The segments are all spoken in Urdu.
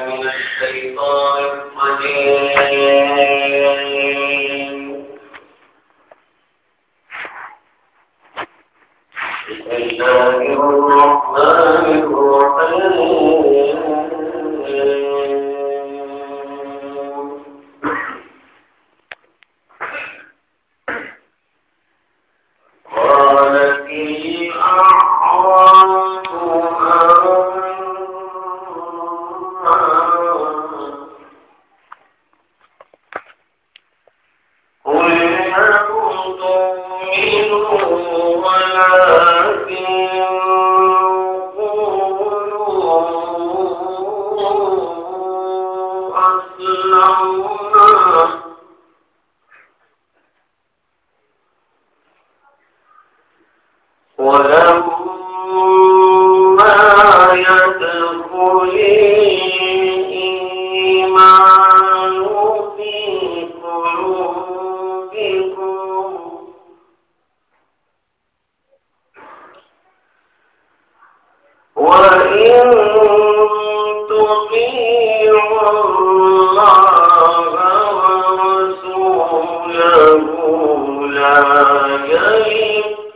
من الشيطان الرجيم. بسم الله الرحمن الرحيم. قالت الأعراب قل لم تؤمنوا ولكن قولوا أسلمنا ولما يدخل الإيمان في قلوبكم وإن تطيعوا الله ورسوله لا يلدكم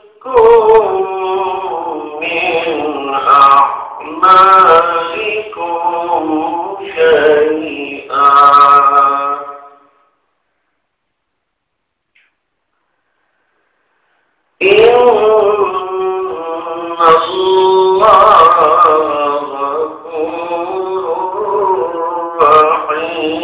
من أعمالكم شيئا إن الله غفور رحيم.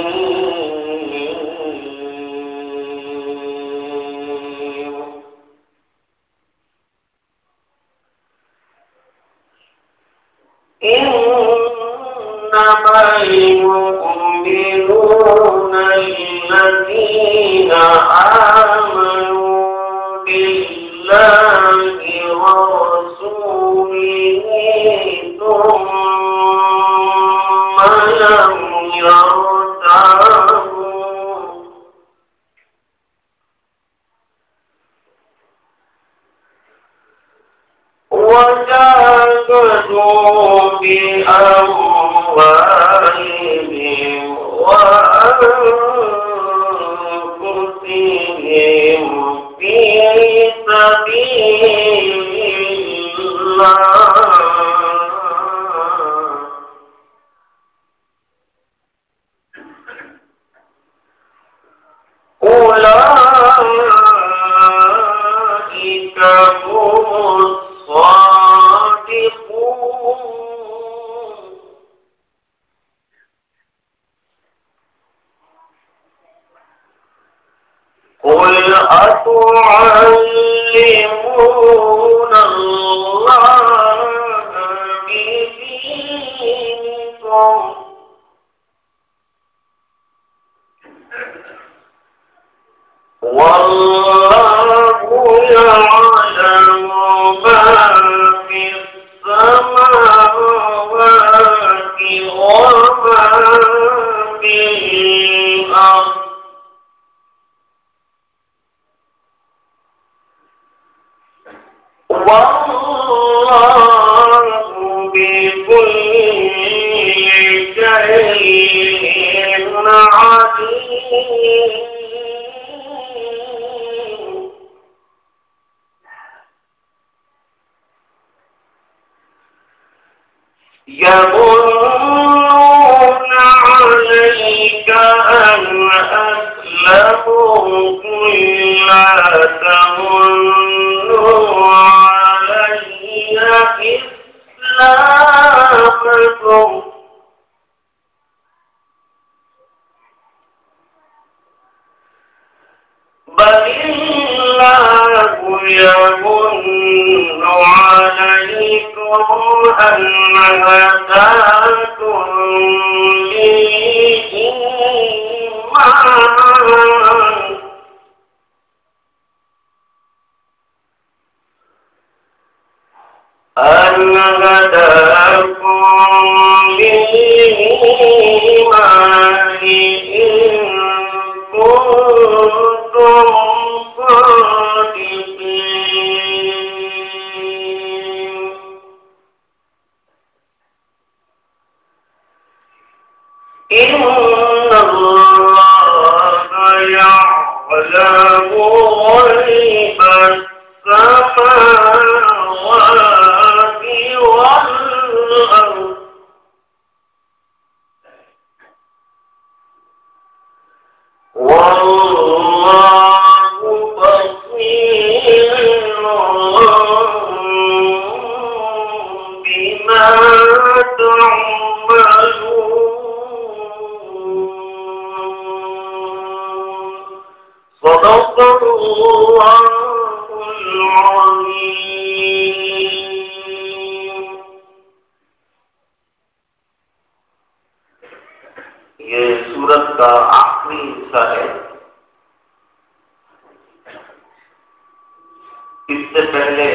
إنما المؤمنون الذين آمنوا بالله ورسوله ثم لم يرتابوا وجاهدوا بأموالهم وأنفسهم في سبيل الله أولئك هم الصادقون. قل أتعلمون الله بدينكم والله يعلم ما في السماوات وما في الأرض والله بكل شيء عليم. يمنون عليك أن أسلموا قل لا تمنوا علي إسلامكم بل الله يمن عليكم أن هداكم للإيمان إن كنتم صادقين. إن الله يعلم غيب السماوات والأرض والله بصير بما تعملون صدق الله العظيم. یہ سورت کا آخری حصہ ہے. اس سے پہلے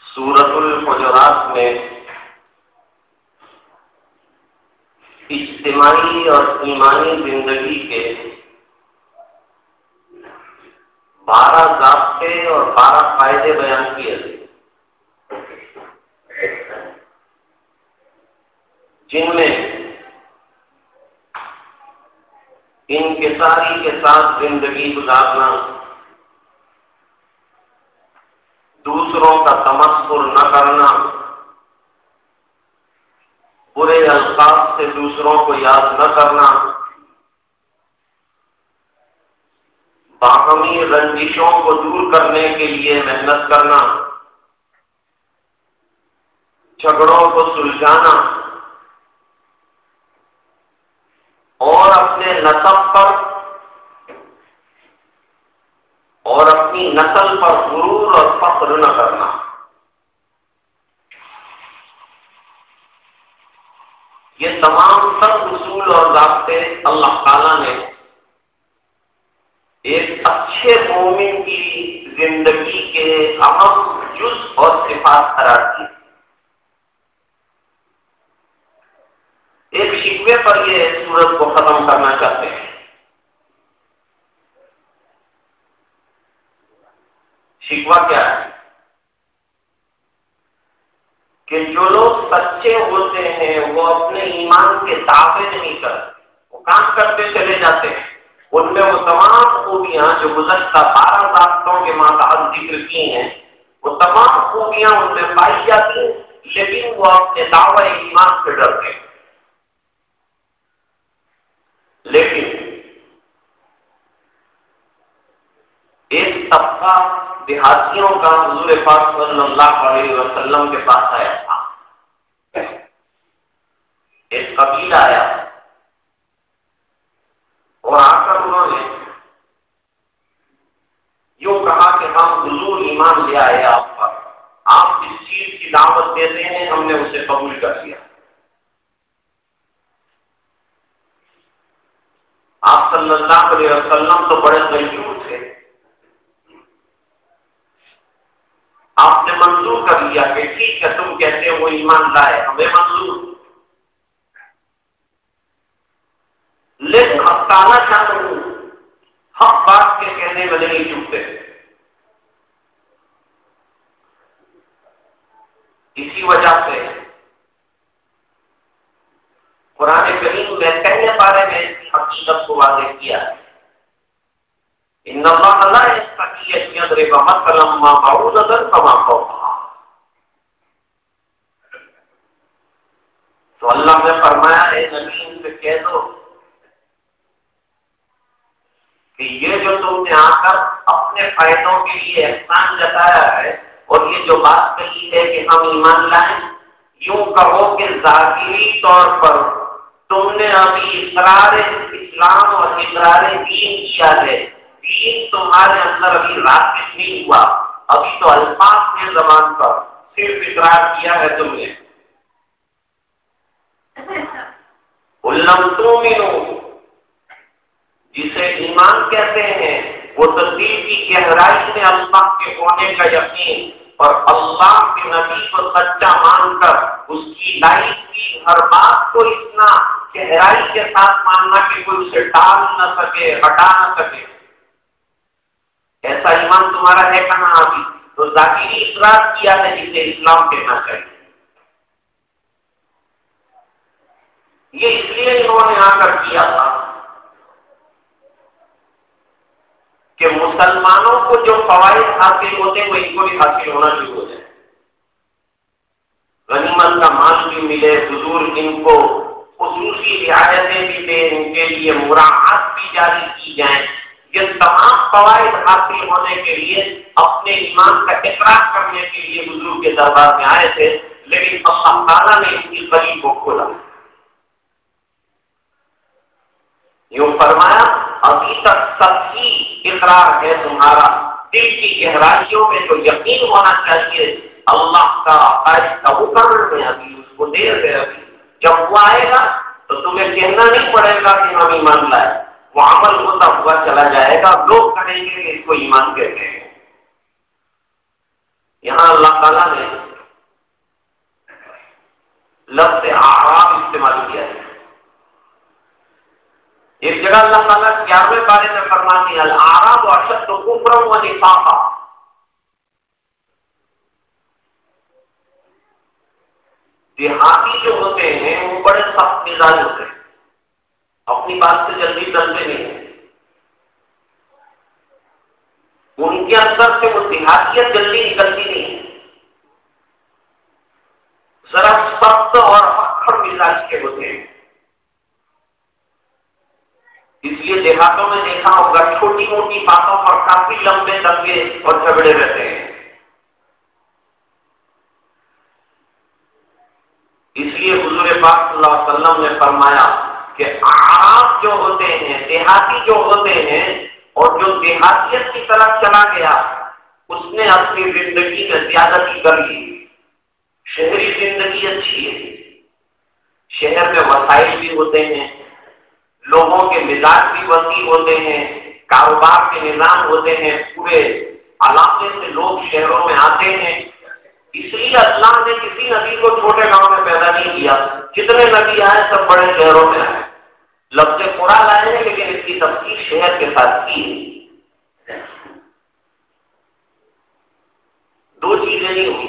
سورت الحجرات میں اجتماعی اور ایمانی زندگی کے 12 ضابطے اور 12 فائدے بیان کیے تھے، جن میں انکساری کے ساتھ زندگی گزارنا، دوسروں کا تمسخر نہ کرنا، برے الفاظ سے دوسروں کو یاد نہ کرنا، باہمی رنجشوں کو دور کرنے کے لیے محنت کرنا، جھگڑوں کو سلجھانا اور اپنے نسب پر اور اپنی نسل پر غرور اور فخر نہ کرنا. یہ تمام سب اصول اور ضابطے اللہ تعالیٰ نے ایک اچھے مومن کی زندگی کے اہم جز اور صفات قرار دی. ایک شکوے پر یہ سورت کو ختم کرنا چاہتے ہیں. شکوہ کیا ہے؟ کہ جو لوگ سچے ہوتے ہیں وہ اپنے ایمان کے دعوے نہیں کرتے، وہ کام کرتے چلے جاتے ہیں. ان میں وہ تمام خوبیاں جو گزشتہ 12 ضابطوں کے ماتحت ذکر کی ہیں، وہ تمام خوبیاں ان میں پائی جاتی ہیں، لیکن وہ اپنے دعوے ایمان سے ڈرتے ہیں. لیکن ایک طبقہ دیہاتیوں کا حضور پاک صلی اللہ علیہ وسلم کے پاس آیا تھا. ایک قبیلہ آیا اور آ کر انہوں نے یوں کہا کہ ہم حضور ایمان لے آئے آپ پر، آپ جس چیز کی دعوت دیتے ہیں ہم نے اسے قبول کر لیا. آپ صلی اللہ علیہ وسلم تو بڑے غیور تھے، آپ نے منظور کر لیا کہ ٹھیک ہے تم کہتے ہو ایمان لائے، ہمیں منظور. لیکن اب تانا چاہتا ہوں حق بات کے کہنے میں نہیں چکتے. اسی وجہ سے قرآن کریم میں کئی بارے میں حقیقت کو واضح کیا ہے. ان اللہ لا یستحیی ان یضرب مثلا ما بعوضۃ فما فوقہا. تو اللہ نے فرمایا اے نبی ان سے کہہ دو کہ یہ جو تم نے آ کر اپنے فائدوں کے لیے احسان جتایا ہے اور یہ جو بات کہی ہے کہ ہم ایمان لائیں، یوں کہو کہ ظاہری طور پر تم نے ابھی اقرار اسلام اور اقرار دین کیا ہے، دین تمہارے اندر ابھی راسخ نہیں ہوا، ابھی تو الفاظ کے زبان پر صرف اقرار کیا ہے تم نے. لم تؤمنوا جسے ایمان کہتے ہیں وہ تقدیر کی گہرائی میں اللہ کے ہونے کا یقین اور اللہ کے نبی کو سچا مان کر اس کی لائف کی ہر بات کو اتنا گہرائی کے ساتھ ماننا کہ کوئی اسے ٹال نہ سکے، ہٹا نہ سکے. ایسا ایمان تمہارا ہے کہاں ابھی؟ تو ظاہری اقرار کیا ہے جسے اسلام کہنا چاہیے. یہ اس لیے انہوں نے آ کر کیا تھا کہ مسلمانوں کو جو فوائد حاصل ہوتے ہیں وہ ان کو بھی حاصل ہونا شروع ہو جائے، غنیمت کا مال بھی ملے، بزرگ ان کو خصوصی رعایتیں بھی دیں، ان کے لیے مراعات بھی جاری کی جائیں۔ یہ تمام فوائد حاصل ہونے کے لیے اپنے ایمان کا اقرار کرنے کے لیے بزرگ کے دربار میں آئے تھے، لیکن اللہ تعالیٰ نے ان کی قریب کو کھولا۔ یوں فرمایا ابھی تک سچی اقرار ہے تمہارا، دل کی گہرائیوں میں جو یقین ہونا چاہیے اللہ کا آہستہ مقرر میں ابھی اس کو دیر ہے، ابھی جب وہ آئے گا تو تمہیں کہنا نہیں پڑے گا کہ ہم ایمان لائے، وہ عمل ہوتا ہوا چلا جائے گا، لوگ کہیں گے کہ اس کو ایمان کہتے ہیں۔ یہاں اللہ تعالیٰ نے لفظ اعراب استعمال کیا ہے۔ ایک جگہ اللہ تعالیٰ 11ویں پارے میں فرماتے ہیں الاعراب اشد کفرا ونفاقا، دیہاتی جو ہوتے ہیں وہ بڑے سخت مزاج ہوتے ہیں، اپنی بات سے جلدی ڈرتے نہیں ہیں، ان کے اندر سے وہ دیہاتیت جلدی نکلتی نہیں ہے، ذرا سخت اور اکڑ مزاج کے ہوتے ہیں۔ اس لیے دیہاتوں میں دیکھا ہوگا چھوٹی موٹی باتوں پر کافی لمبے دنگے اور جھگڑے رہتے ہیں۔ اس لیے حضور پاک صلی اللہ علیہ وسلم نے فرمایا کہ اعراب جو ہوتے ہیں، دیہاتی جو ہوتے ہیں، اور جو دیہاتیت کی طرف چلا گیا اس نے اپنی زندگی میں زیادتی کر لی۔ شہری زندگی اچھی ہے، شہر میں وسائل بھی ہوتے ہیں، لوگوں کے مزاج بھی وسیع ہوتے ہیں، کاروبار کے نظام ہوتے ہیں، پورے علاقے سے لوگ شہروں میں آتے ہیں۔ اس لیے اللہ نے کسی نبی کو چھوٹے گاؤں میں پیدا نہیں کیا، جتنے نبی آئے سب بڑے شہروں میں آئے، لفظ قرآن لائے ہیں لیکن اس کی تفسیر شہر کے ساتھ کی ہے۔ دو چیزیں نہیں ہوئی،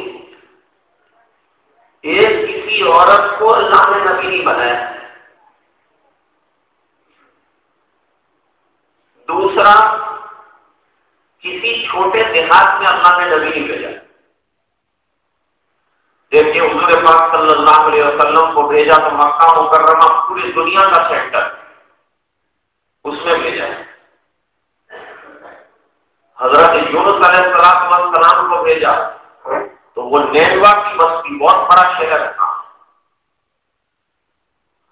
ایک کسی عورت کو اللہ نے نبی نہیں بنایا، دوسرا کسی چھوٹے دیہات میں اللہ نے نبی نہیں بھیجا۔ دیکھیے حضور پاک صلی اللہ علیہ وسلم کو بھیجا تو مکہ مکرمہ پوری دنیا کا سینٹر، اس میں بھیجا۔ حضرت یونس علیہ السلام کو بھیجا تو وہ نینوا کی بستی بہت بڑا شہر تھا۔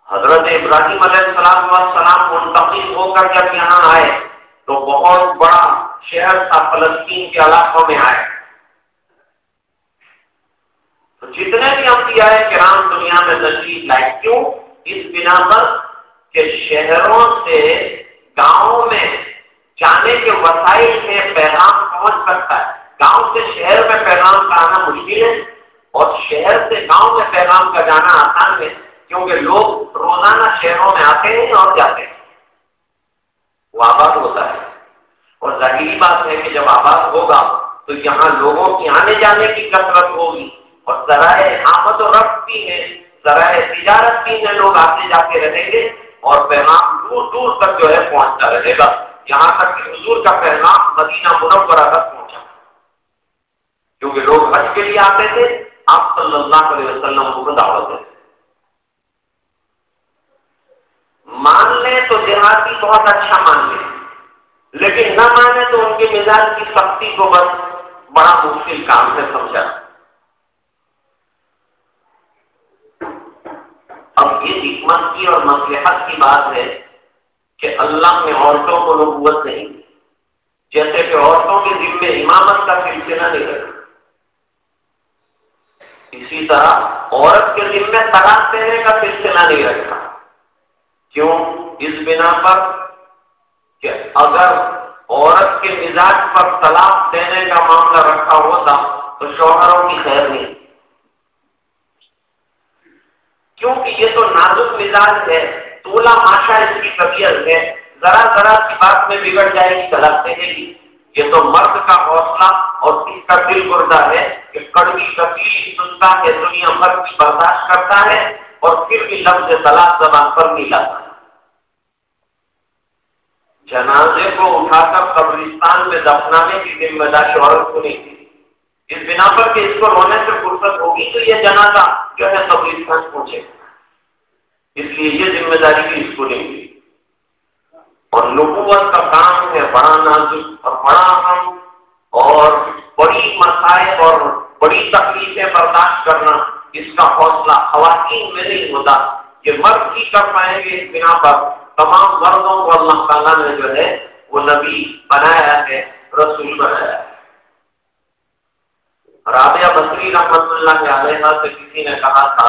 حضرت ابراہیم علیہ السلام منتقل ہو کر جب یہاں آئے تو بہت بڑا شہر تھا، فلسطین کے علاقوں میں آئے۔ تو جتنے بھی انبیاء کرام دنیا میں تشریف لائے، کیوں؟ اس بنا پر کہ شہروں سے گاؤں میں جانے کے وسائل میں پیغام پہنچ سکتا ہے، گاؤں سے شہر میں پیغام کا آنا مشکل ہے، اور شہر سے گاؤں میں پیغام کا جانا آسان ہے، کیونکہ لوگ روزانہ شہروں میں آتے ہیں اور جاتے ہیں، وہ آباد ہوتا ہے۔ اور ظاہری بات ہے کہ جب آباد ہوگا تو یہاں لوگوں کی آنے جانے کی کثرت ہوگی، اور ذرائع آمد و رفت بھی ہے، ذرائع تجارت بھی ہے، لوگ آتے جاتے رہیں گے اور پیغام دور دور تک جو ہے پہنچتا رہے گا، یہاں تک کہ حضور کا پیغام مدینہ منورہ تک پہنچا، کیونکہ لوگ حج کے لیے آتے تھے، آپ صلی اللہ علیہ وسلم کو دعوت دیتے۔ مان لیں تو دیہاتی بہت اچھا مان لیں، لیکن نہ مانے تو ان کے مزاج کی سختی کو بس بڑا مشکل کام سے سمجھا۔ اب یہ حکمت کی اور مصلحت کی بات ہے کہ اللہ نے عورتوں کو نبوت نہیں دی، جیسے کہ عورتوں کے ذمے امامت کا سلسلہ نہیں رکھا، اسی طرح عورت کے ذمے طلاق دینے کا سلسلہ نہیں رکھا۔ کیوں؟ اس بنا پر کہ اگر عورت کے مزاج پر طلاق دینے کا معاملہ رکھا ہوتا تو شوہروں کی خیر نہیں، کیونکہ یہ تو نازک مزاج ہے، تولا ماشا اس کی طبیعت ہے، ذرا ذرا کی بات میں بگڑ جائے گی، طلاق دینے کی۔ یہ تو مرد کا حوصلہ اور اس کا دل گردہ ہے کہ کڑوی تکلیف سنتا ہے، دنیا بھر کی برداشت کرتا ہے، اور پھر بھی لفظ طلاق زبان پر نہیں لاتا. جنازے کو اٹھا کر قبرستان میں دفنانے کی ذمہ داری عورت کو نہیں تھی. اس بنا پر کہ اس کو رونے سے فرصت ہوگی تو یہ جنازہ جو ہے قبرستان پہنچے گا، اس لیے یہ ذمہ داری بھی اس کو نہیں دی. اور نبوت کا کام ہے بڑا نازک اور بڑا اہم، اور بڑی مسائل اور بڑی تکلیفیں برداشت کرنا، اس کا حوصلہ خواتین میں نہیں ہوتا. یہ مرد ہی کر پائیں گے. اس بنا پر تمام مردوں کو اللہ تعالیٰ نے جو ہے وہ نبی بنایا ہے، رسول بنایا ہے. رابعہ بصری رحمت اللہ علیہ سے کسی نے کہا تھا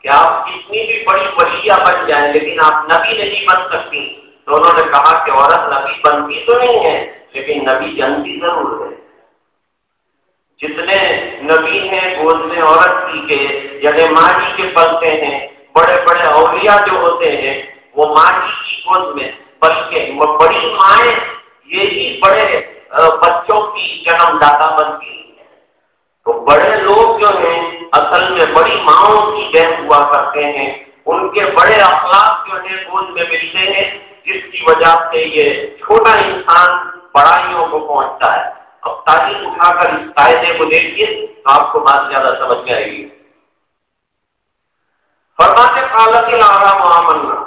کہ آپ کتنی بھی بڑی ولیہ بن جائیں لیکن آپ نبی نہیں بن سکتی. تو انہوں نے کہا کہ عورت نبی بنتی تو نہیں ہے لیکن نبی جنتی ضرور ہے. جتنے نبی ہیں گود میں عورت کی کے یعنی ماں جی کے پلتے ہیں. بڑے بڑے اولیاء جو ہوتے ہیں وہ ماں جی کی گود میں، بلکہ بڑی مائیں یہی بڑے بچوں کی جنم داتا بنتی ہیں. تو بڑے لوگ جو ہیں اصل میں بڑی ماؤں کی بہن ہوا کرتے ہیں. ان کے بڑے اخلاق جو ہیں گود میں ملتے ہیں، جس کی وجہ سے یہ چھوٹا انسان بڑائیوں کو پہنچتا ہے. اب تاریخ اٹھا کر اس قاعدے کو دیکھیے تو آپ کو بات زیادہ سمجھ میں آئے گی. فرماتے قالت الاعراب آمنا،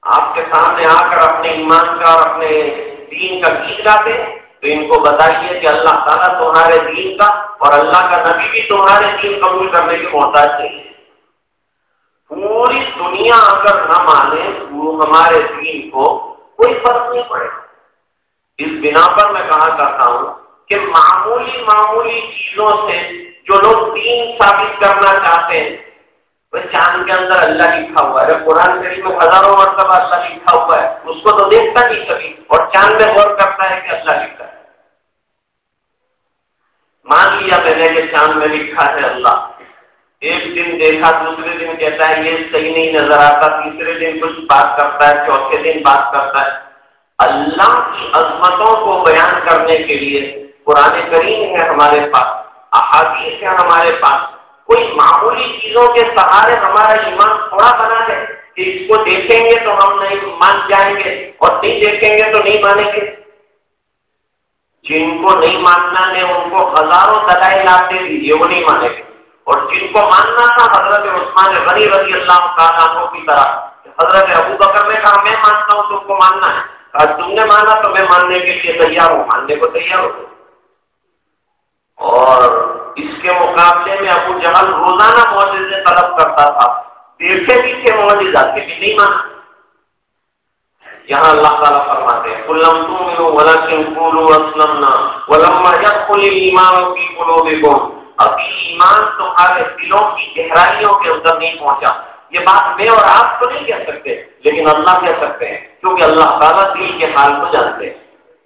آپ کے سامنے آ کر اپنے ایمان کا اور اپنے دین کا گیت گاتے تو ان کو بتائیے کہ اللہ تعالیٰ تمہارے دین کا اور اللہ کا نبی بھی تمہارے دین قبول کرنے کی محتاج نہیں ہے. پوری دنیا اگر نہ مانے وہ ہمارے دین کو کوئی فرق نہیں پڑے. اس بنا پر میں کہا کرتا ہوں کہ معمولی چیزوں سے جو لوگ دین ثابت کرنا چاہتے ہیں، وہ چاند کے اندر اللہ لکھا ہوا ہے، قرآن شریف میں ہزاروں مرتبہ اللہ لکھا ہوا ہے، اس کو تو دیکھتا نہیں کبھی اور چاند میں غور کرتا ہے کہ اللہ لکھا ہے. مان لیا میں نے کہ چاند میں لکھا ہے اللہ. ایک دن دیکھا، دوسرے دن کہتا ہے یہ صحیح نہیں نظر آتا، تیسرے دن کچھ بات کرتا ہے، چوتھے دن بات کرتا ہے. اللہ کی عظمتوں کو بیان کرنے کے لیے قرآن کریم ہے ہمارے پاس، احادیث ہے ہمارے پاس. کوئی معمولی چیزوں کے سہارے ہمارا ایمان تھوڑا بنا ہے کہ اس کو دیکھیں گے تو ہم نہیں مان جائیں گے اور نہیں دیکھیں گے تو نہیں مانیں گے. جن کو نہیں ماننا ہے ان کو ہزاروں دلائل آپ دے دیجیے، وہ نہیں مانیں گے. اور جن کو ماننا تھا حضرت عثمان غنی رضی اللہ تعالیٰ عنہ کی طرح، حضرت ابو بکر نے کہا میں مانتا ہوں، تم کو ماننا ہے. کہا تم نے مانا تو میں ماننے کے لیے تیار ہوں، ماننے کو تیار ہوں. اور اس کے مقابلے میں ابو جہل روزانہ معجزے طلب کرتا تھا، دیکھے بھی تھے معجزات کے بھی نہیں مانا. یہاں اللہ تعالیٰ فرماتے ہیں قُلْ تُؤْمِنُوا وَلَكِنْ قُولُوا أَسْلَمْنَا وَلَمَّا يَدْخُلِ الْإِيمَانُ فِي قُلُوبِكُمْ. ابھی ایمان تمہارے دلوں کی گہرائیوں کے اندر نہیں پہنچا. یہ بات میں اور آپ تو نہیں کہہ سکتے لیکن اللہ کہہ سکتے ہیں، کیونکہ اللہ تعالیٰ دل کے حال کو جانتے ہیں.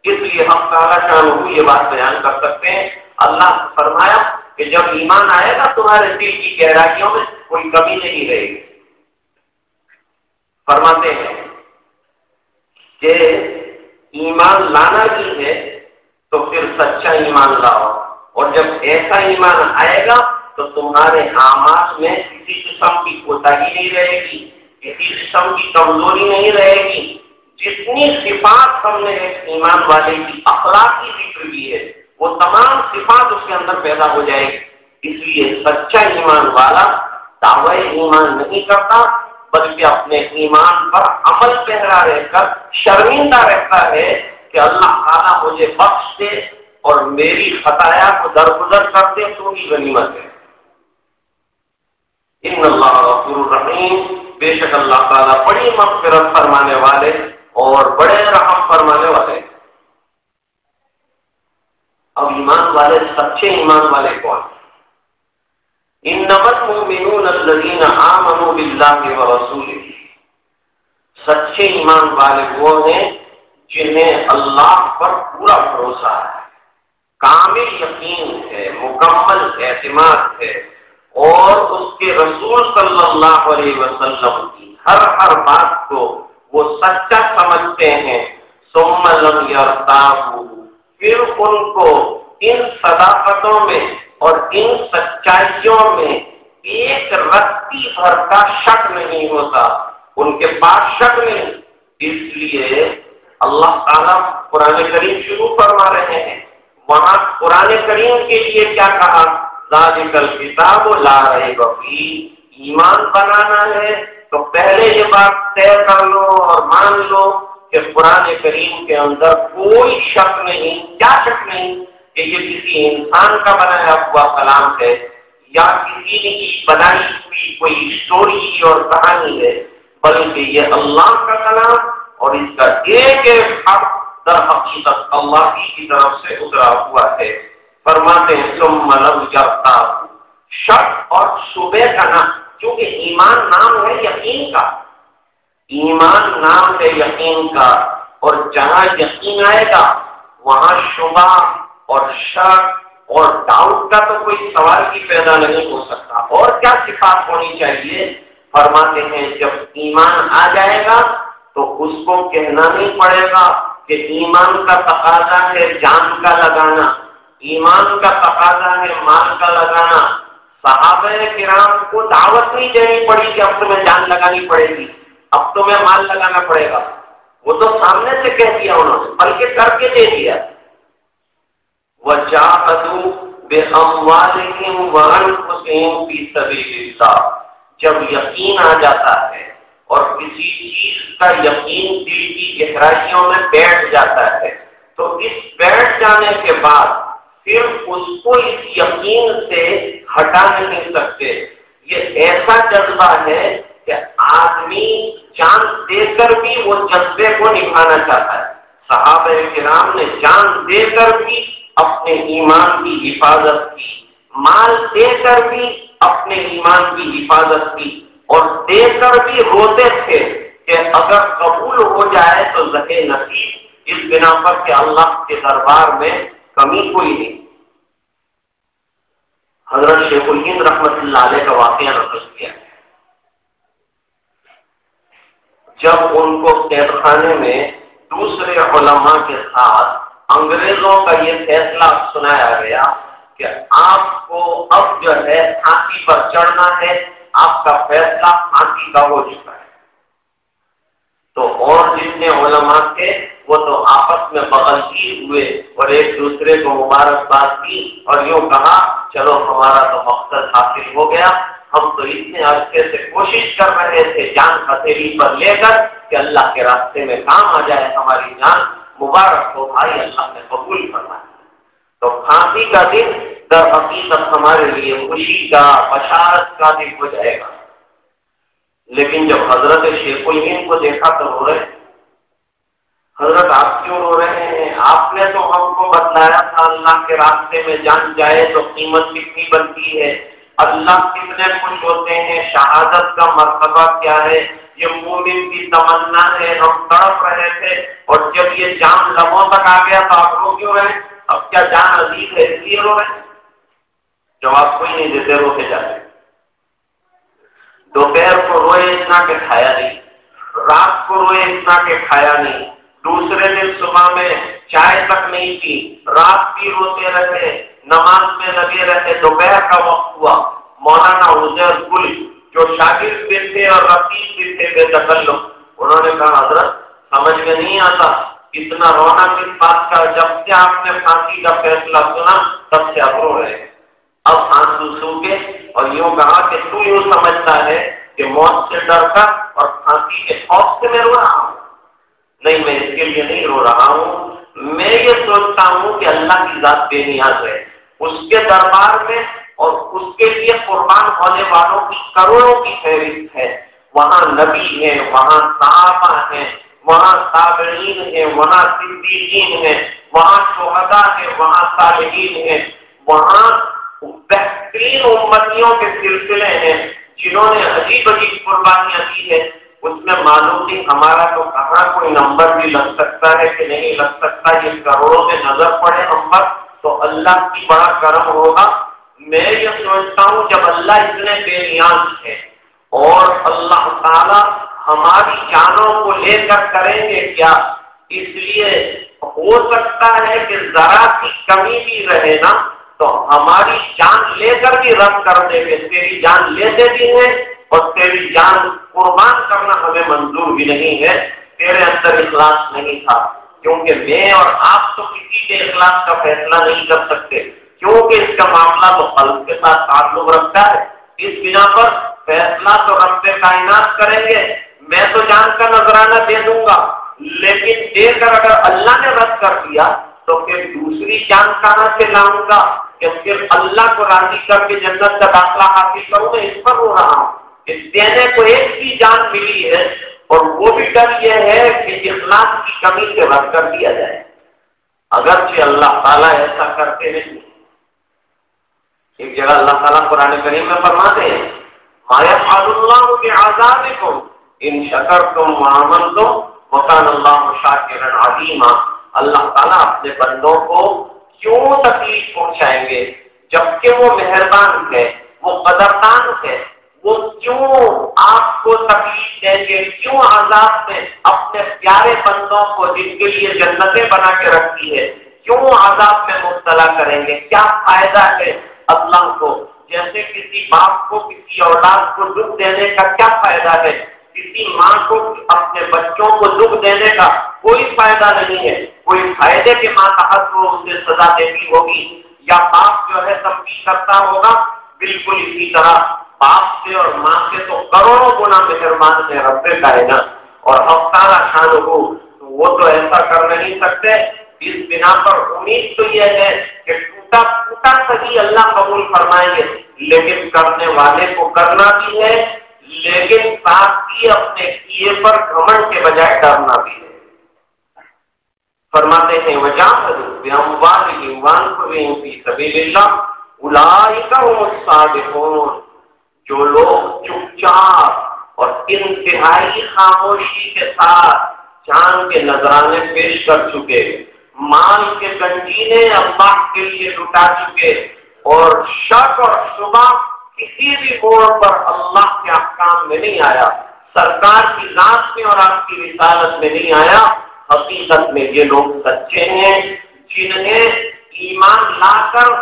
اس لیے ہم تعالیٰ شانہ یہ بات بیان کر سکتے ہیں. اللہ نے فرمایا کہ جب ایمان آئے گا تمہارے دل کی گہرائیوں میں کوئی کمی نہیں رہے گی. فرماتے ہیں کہ ایمان لانا ہی ہے تو پھر سچا ایمان لاؤ، اور جب ایسا ایمان آئے گا تو تمہارے اعمال میں کسی قسم کی کوتاہی نہیں رہے گی، کسی قسم کی کمزوری نہیں رہے گی. جتنی صفات ہم نے ایک ایمان والے کی اخلاقی ذکر کی ہے وہ تمام صفات اس کے اندر پیدا ہو جائے گی. اس لیے سچا ایمان والا دعوی ایمان نہیں کرتا بلکہ اپنے ایمان پر عمل پیرا رہ کر شرمندہ رہتا ہے کہ اللہ تعالیٰ مجھے بخش دے اور میری خطایا کو درگزر کر دے تو ہی غنیمت ہے. ان اللہ غفور الرحیم، بے شک اللہ تعالیٰ بڑی مغفرت فرمانے والے اور بڑے رحم فرمانے والے. اب ایمان والے، سچے ایمان والے کون؟ انما المؤمنون الذین آمنوا باللہ ورسولہ. سچے ایمان والے وہ ہیں جنہیں اللہ پر پورا بھروسہ ہے، کامل یقین ہے، مکمل اعتماد ہے، اور اس کے رسول صلی اللہ علیہ وسلم کی ہر بات کو وہ سچا سمجھتے ہیں. ثم لم یرتابوا، پھر ان کو ان صداقتوں میں اور ان سچائیوں میں ایک رتی بھر کا شک نہیں ہوتا، ان کے پاس شک نہیں۔ اس لیے اللہ تعالیٰ قرآن کریم شروع فرما رہے ہیں، وہاں قرآن کریم کے لیے کیا کہا؟ ذالک الکتاب لا ریب فیہ۔ ایمان بنانا ہے تو پہلے یہ بات طے کر لو اور مان لو کہ قرآن کریم کے اندر کوئی شک نہیں۔ کیا شک نہیں؟ کہ یہ کسی انسان کا بنایا ہوا کلام ہے یا کسی نے بنائی ہوئی کوئی اسٹوری اور کہانی ہے، بلکہ یہ اللہ کا کلام اور اس کا ایک ایک حرف در حقیقت اللہ کی طرف سے اترا ہوا ہے۔ فرماتے ہیں ثم لم یرتابوا، شک اور شبہ کا نام، چونکہ ایمان نام ہے یقین کا، ایمان نام ہے یقین کا، اور جہاں یقین آئے گا وہاں شبہ اور شک اور ڈاؤٹ کا تو کوئی سوال ہی پیدا نہیں ہو سکتا۔ اور کیا صفات ہونی چاہیے؟ فرماتے ہیں جب ایمان آ جائے گا تو اس کو کہنا نہیں پڑے گا کہ ایمان کا تقاضا ہے جان کا لگانا، ایمان کا تقاضا ہے مال کا لگانا۔ صحابہ کرام کو دعوت نہیں دینی پڑی کہ اب تمہیں جان لگانی پڑے گی، اب تمہیں مال لگانا پڑے گا، وہ تو سامنے سے کہہ دیا انہوں نے، بلکہ کر کے دے دیا۔ وَجَاهَدُوا بِأَمْوَالِهِمْ وَأَنفُسِهِمْ فِي سَبِيلِ اللَّهِ۔ جب یقین آ جاتا ہے اور کسی چیز کا یقین دل کی گہرائیوں میں بیٹھ جاتا ہے تو اس بیٹھ جانے کے بعد پھر اس کو اس یقین سے ہٹا نہیں سکتے۔ یہ ایسا جذبہ ہے کہ آدمی جان دے کر بھی وہ جذبے کو نبھانا چاہتا ہے۔ صحابہ کرام نے جان دے کر بھی اپنے ایمان کی حفاظت کی، مال دے کر بھی اپنے ایمان کی حفاظت کی، اور دے کر بھی روتے تھے کہ اگر قبول ہو جائے تو زکے نصیب، اس بنا پر کہ اللہ کے دربار میں کمی کوئی نہیں۔ حضرت شیخ الہند رحمت اللہ علیہ کا واقعہ نقل کیا ہے، جب ان کو قید خانے میں دوسرے علماء کے ساتھ انگریزوں کا یہ فیصلہ سنایا گیا کہ آپ کو اب جو ہے پھانسی پر چڑھنا ہے، آپ کا فیصلہ پھانسی کا ہو چکا ہے، تو اور جتنے علماء تھے وہ تو آپس میں بغل کی ہوئے اور ایک دوسرے کو مبارکباد کی اور یوں کہا چلو ہمارا تو مقصد حاصل ہو گیا، ہم تو اتنے عرصے سے کوشش کر رہے تھے جان ہتھیلی پر لے کر کہ اللہ کے راستے میں کام آ جائے ہماری جان، مبارک ہو بھائی اللہ نے قبول فرمایا۔ تو پھانسی کا دن در حقیقت ہمارے لیے خوشی کا بشارت کا دن ہو جائے گا، لیکن جب حضرت شیخ الہند کو دیکھا تو رو رہے، حضرت آپ کیوں رو رہے ہیں؟ آپ نے تو ہم کو بتلایا تھا اللہ کے راستے میں جان جائے تو قیمت کتنی بنتی ہے، اللہ کتنے خوش ہوتے ہیں، شہادت کا مرتبہ کیا ہے، یہ مومن کی تمنا ہے، ہم تڑپ رہے تھے اور جب یہ جان لبوں تک آ گیا تو آپ رو کیوں رہے؟ اب کیا جان عزیز ہے اس لیے رو رہے؟ جواب کوئی نہیں دیتے، روتے جاتے۔ دوپہر کو روئے اتنا کہ کھایا نہیں، رات کو روئے اتنا کہ کھایا نہیں، دوسرے دن صبح میں چائے تک نہیں پی، رات بھی روتے رہے، نماز میں لگے رہے۔ دوپہر کا وقت ہوا، مولانا عزیر گل جو شاگرد بھی تھے اور رفیق بھی تھے بے تکلف، انہوں نے کہا حضرت سمجھ میں نہیں آتا اتنا رونا کس بات کا، جب سے آپ نے پھانسی کا فیصلہ سنا تب سے اب رو رہے ہیں۔ اب آنسو سوکھے اور یوں کہا کہ تو یوں سمجھتا ہے کہ موت سے ڈر کر اور پھانسی کے خوف سے میں رو رہا ہوں؟ نہیں، میں اس کے لیے نہیں رو رہا ہوں، میں یہ سوچتا ہوں کہ اللہ کی ذات بے نیاز ہے، اس کے دربار میں اور اس کے لیے قربان ہونے والوں کی کروڑوں کی فہرست ہے، وہاں نبی ہیں، وہاں صحابہ ہیں، وہاں تابعین ہیں، وہاں صدیقین ہیں، وہاں شہداء ہیں، وہاں صالحین ہیں، وہاں بہترین امتیوں کے سلسلے ہیں جنہوں نے عجیب عجیب قربانیاں دی ہے۔ اس میں معلوم نہیں ہمارا تو کہاں کوئی نمبر بھی لگ سکتا ہے کہ نہیں لگ سکتا، یہ کروڑوں میں نظر پڑے نمبر تو اللہ کی بڑا کرم ہوگا۔ میں یہ سوچتا ہوں جب اللہ اتنے بے نیاز ہے اور اللہ تعالی ہماری جانوں کو لے کر کریں گے کیا، اس لیے ہو سکتا ہے کہ ذرا سی کمی بھی رہے نا تو ہماری جان لے کر بھی رد کر دیں گے. تیری جان لیتے بھی ہیں اور تیری جان قربان کرنا ہمیں منظور بھی نہیں ہے. تیرے اندر اخلاص نہیں تھا. کیونکہ میں اور آپ تو کسی کے اخلاص کا فیصلہ نہیں کر سکتے، کیونکہ اس کا معاملہ تو خلق کے ساتھ تعلق رکھتا ہے. اس بنا پر فیصلہ تو رب کائنات کریں گے. میں تو جان کا نذرانہ دے دوں گا، لیکن دے کر اگر اللہ نے رد کر دیا تو پھر دوسری جان کہاں سے لاؤں گا کہ پھر اللہ کو راضی کر کے جنت کا داخلہ حاصل کروں. میں اس پر ہو رہا ہوں کہ دینے کو ایک ہی جان ملی ہے، اور وہ بھی ڈر یہ ہے کہ اخلاص کی کمی سے رد کر دیا جائے. اگرچہ اللہ تعالیٰ ایسا کرتے نہیں. ایک جگہ اللہ تعالیٰ قرآن کریم میں فرماتے ہیں مَا يَفْعَلُ اللَّهُ بِعَذَابِكُمْ إِن شَكَرْتُمْ وَآمَنْتُمْ وَكَانَ اللَّهُ شَاكِرًا عَلِيمًا. اللہ تعالیٰ اپنے بندوں کو کیوں تکلیف پہنچائیں گے جبکہ وہ مہربان ہے، وہ قدردان ہے. وہ کیوں آپ کو تکلیف دیں گے، کیوں عذاب میں اپنے پیارے بندوں کو جن کے لیے جنتیں بنا کے رکھتی ہے کیوں عذاب میں مبتلا کریں گے؟ کیا فائدہ ہے اللہ کو؟ جیسے کسی باپ کو کسی اولاد کو دکھ دینے کا کیا فائدہ ہے؟ کسی ماں کو اپنے بچوں کو دکھ دینے کا کوئی فائدہ نہیں ہے. کوئی فائدے کے ماتحت وہ اسے سزا دیتی ہوگی، یا باپ جو ہے تنبیہ کرتا ہوگا. بالکل اسی طرح باپ سے اور ماں سے تو کروڑوں گنا مہربان ہے رب کائنات، اور اب تعالیٰ شان ہو وہ تو ایسا کر نہیں سکتے. اس بنا پر امید تو یہ ہے کہ ٹوٹا ٹوٹا صحیح اللہ قبول فرمائیں گے، لیکن کرنے والے کو کرنا بھی ہے، لیکن ساتھ ہی اپنے کیے پر گھمنڈ کے بجائے ڈرنا بھی ہے. فرماتے ہیں وَجَاهَدُوا بِأَمْوَالِهِمْ وَأَنفُسِهِمْ فِي سَبِيلِ اللَّهِ أُولَٰئِكَ هُمُ الصَّادِقُونَ. جو لوگ چپ چاپ اور انتہائی خاموشی کے ساتھ جان کے نذرانے پیش کر چکے، مال کے کنجینے اللہ کے لیے لٹا چکے، اور شک اور شبہ کسی بھی موڑ پر اللہ کے احکام میں نہیں آیا، سرکار کی ذات میں اور آپ کی رسالت میں نہیں آیا، حقیقت میں یہ لوگ سچے ہیں جنہیں ایمان لا کر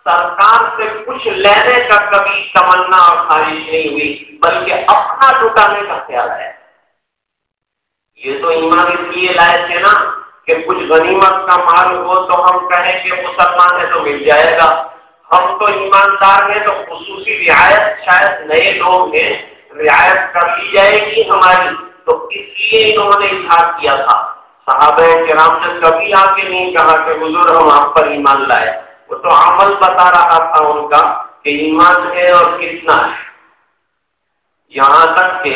سرکار سے کچھ لینے کا کبھی تمنا اور خواہش نہیں ہوئی، بلکہ اپنا لٹانے کا خیال ہے. یہ تو ایمان اس لیے لائے تھے نا کہ کچھ غنیمت کا مال ہو تو ہم کہیں کہ مسلمان ہے تو مل جائے گا، ہم تو ایماندار ہیں تو خصوصی رعایت شاید نئے لوگ ہیں رعایت کر لی جائے گی ہماری، تو اس لیے انہوں نے اظہار کیا تھا. صحابہ کرام نے کبھی آ کے نہیں کہا کہ حضور ہم آپ پر ایمان لائے، وہ تو عمل بتا رہا تھا ان کا کہ ایمان ہے اور کتنا ہے. یہاں تک کہ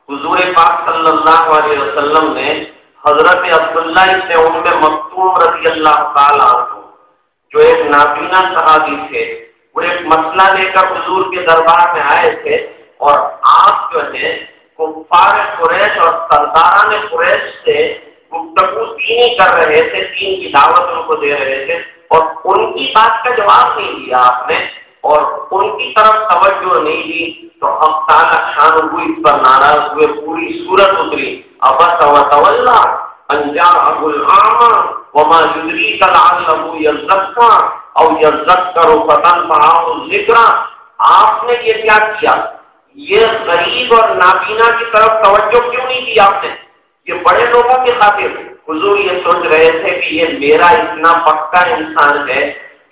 حضور پاک صلی اللہ علیہ وسلم نے حضرت عبداللہ ابن ام مکتوم رضی اللہ تعالیٰ عنہ جو ایک نابینا صحابی تھے، وہ ایک مسئلہ لے کر حضور کے دربار میں آئے تھے، اور آپ جو ہے کفار قریش اور سرداران قریش سے گفتگو دینی کر رہے تھے، دین کی دعوت ان کو دے رہے تھے، اور ان کی بات کا جواب نہیں دیا آپ نے اور ان کی طرف توجہ نہیں دی، تو اب تعالیٰ شان اس پر ناراض ہوئے. پوری سورت اتری عبس وتولی ان جاءہ الاعمی وما یدریک لعلہ یزکیٰ او یذکر فتنفعہ الذکریٰ. آپ نے یہ کیا کیا؟ یہ غریب اور نابینا کی طرف توجہ کیوں نہیں دی آپ نے؟ یہ بڑے لوگوں کی خاطر. حضور یہ سوچ رہے تھے کہ یہ میرا اتنا پکا انسان ہے،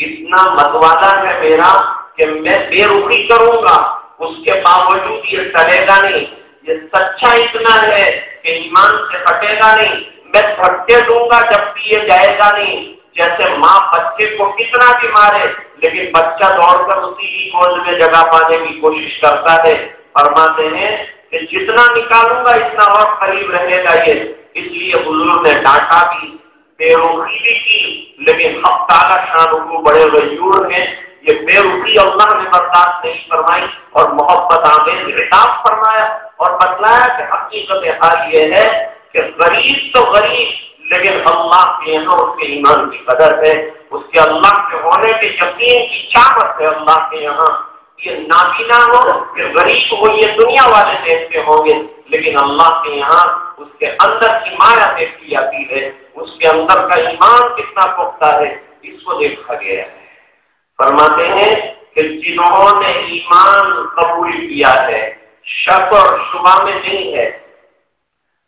اتنا متوالا ہے میرا کہ میں بے رخی کروں گا، اس کے باوجود یہ ٹلے گا نہیں. یہ سچا اتنا ہے کہ ایمان سے ہٹے گا نہیں، میں دھکے دوں گا جب بھی یہ جائے گا نہیں. جیسے ماں بچے کو کتنا بھی مارے لیکن بچہ دوڑ کر اسی ہی گود میں جگہ پانے کی کوشش کرتا ہے. فرماتے ہیں کہ جتنا نکالوں گا اتنا اور قریب رہے گا یہ. اس لیے حضور نے ڈانٹا بھی، بے رخی بھی کی، لیکن حق تعالیٰ شان بڑے غیور ہیں، یہ بے رخی اللہ نے برداشت نہیں فرمائی اور محبت آمیز خطاب فرمایا اور بتلایا کہ حقیقت حال یہ ہے کہ غریب تو غریب، لیکن اللہ کے یہاں اس کے ایمان کی قدر ہے، اس کے اللہ کے ہونے کے یقین کی چاہت ہے اللہ کے یہاں. یہ نابینا ہو کہ غریب ہو یہ دنیا والے دیکھتے ہوں گے، لیکن اللہ کے یہاں اس کے اندر کی مایا دیکھی جاتی ہے، اس کے اندر کا ایمان کتنا پختہ ہے اس کو دیکھا گیا ہے. فرماتے ہیں کہ جنہوں نے ایمان قبول کیا ہے شک اور شبہ میں نہیں ہے۔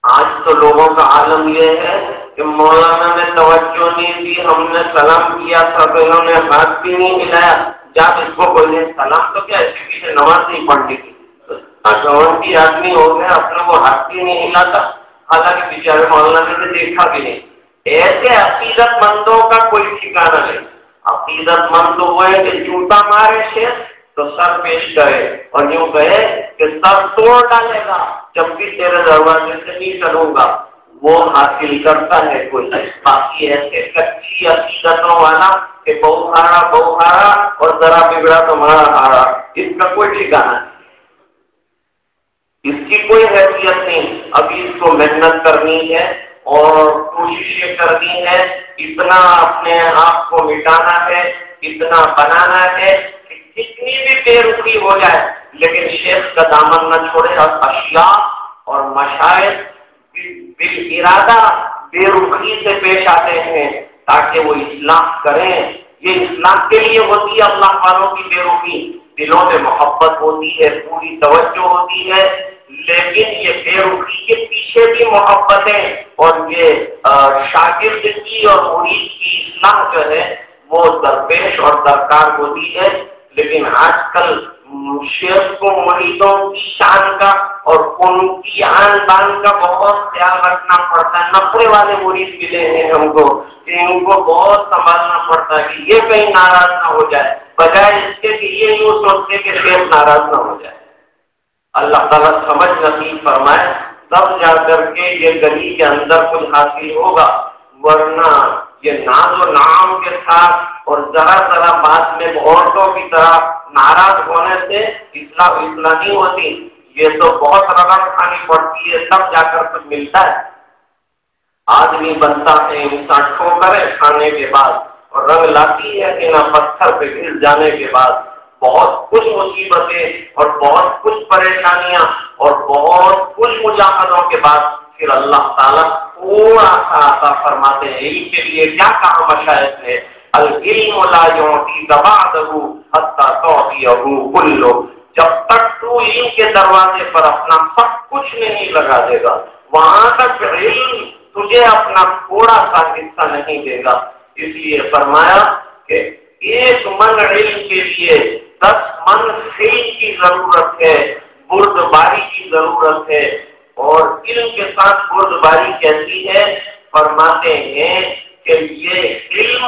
آج تو لوگوں کا عالم یہ ہے کہ مولانا نے توجہ نہیں دی، ہم نے سلام کیا تھا تو انہوں نے ہاتھ بھی نہیں ہلایا، جب اس کو بولے سلام تو کیا اس کے نماز نہیں پڑھنی تھی، گون کی آدمی ہو گیا اپنے کو ہاتھ بھی نہیں ہلاتا، حالانکہ بیچارے مولانا نے دیکھا بھی نہیں۔ ایسے عقیدت مندوں کا کوئی ٹھکانا نہیں۔ عقیدت مند تو وہ ہے کہ جوتا مارے شیخ تو سر پیش کرے اور یوں کہے کہ سر توڑ ڈالے گا جب بھی تیرے دروازے سے نہیں چلوں گا، وہ حاصل کرتا ہے کوئی۔ باقی ایسے کچی عقیدتوں والا کہ بہارا اور ذرا بگڑا تمہارا ہارا، اس کا کوئی ٹھکانا نہیں، اس کی کوئی حیثیت نہیں۔ ابھی اس کو محنت کرنی ہے اور کوششیں کرنی ہے، اتنا اپنے آپ کو مٹانا ہے، اتنا بنانا ہے کہ کتنی بھی بے رخی ہو جائے لیکن شیخ کا دامن نہ چھوڑے، اور اشیاء اور مشائخ بالارادہ بے رخی سے پیش آتے ہیں تاکہ وہ اصلاح کریں۔ یہ اصلاح کے لیے ہوتی ہے اللہ والوں کی بے رخی، دلوں میں محبت ہوتی ہے، پوری توجہ ہوتی ہے، لیکن یہ بے رخی کے پیچھے بھی محبتیں اور یہ شاگرد کی اور مرید کی اصلاح جو ہے وہ درپیش اور درکار ہوتی ہے۔ لیکن آج کل شیخ کو مریدوں کی شان کا اور ان کی آن بان کا بہت خیال رکھنا پڑتا ہے۔ نفرے والے مرید ملے ہیں ہم کو کہ ان کو بہت سنبھالنا پڑتا ہے کہ یہ کہیں ناراض نہ ہو جائے، بجائے اس کے کہ یہ یوں سوچتے کہ شیخ ناراض نہ ہو جائے۔ اللہ تعالیٰ سمجھ نصیب فرمائے تب جا کر کے یہ گلی کے اندر کچھ حاصل ہوگا، ورنہ یہ ناز و نعام کے ساتھ اور ذرا ذرا بات میں عورتوں کی طرح ناراض ہونے سے اصلاح نہیں ہوتی۔ یہ تو بہت رگڑ کھانی پڑتی ہے تب جا کر کچھ ملتا ہے۔ آدمی بنتا ہے انسان ٹھوکرے کھانے کے بعد اور رنگ لاتی ہے کہ نہ پتھر پہ گر جانے کے بعد، بہت کچھ مصیبتیں اور بہت کچھ پریشانیاں اور بہت کچھ مجاہدوں کے بعد پھر اللہ تعالیٰ تھوڑا سا عطا فرماتے ہیں۔ علم کے لیے کیا کہا مشائخ نے، العلم لا یعطی بعدہ حتی تعطیہ کلہ، جب تک تو علم کے دروازے پر اپنا سب کچھ نہیں لگا دے گا وہاں تک علم تجھے اپنا تھوڑا سا حصہ نہیں دے گا۔ اس لیے فرمایا کہ 1 من علم کے لیے 10 من خیل کی ضرورت ہے، بردباری کی ضرورت ہے۔ اور علم کے ساتھ بردباری کیسی ہے؟ فرماتے ہیں کہ یہ علم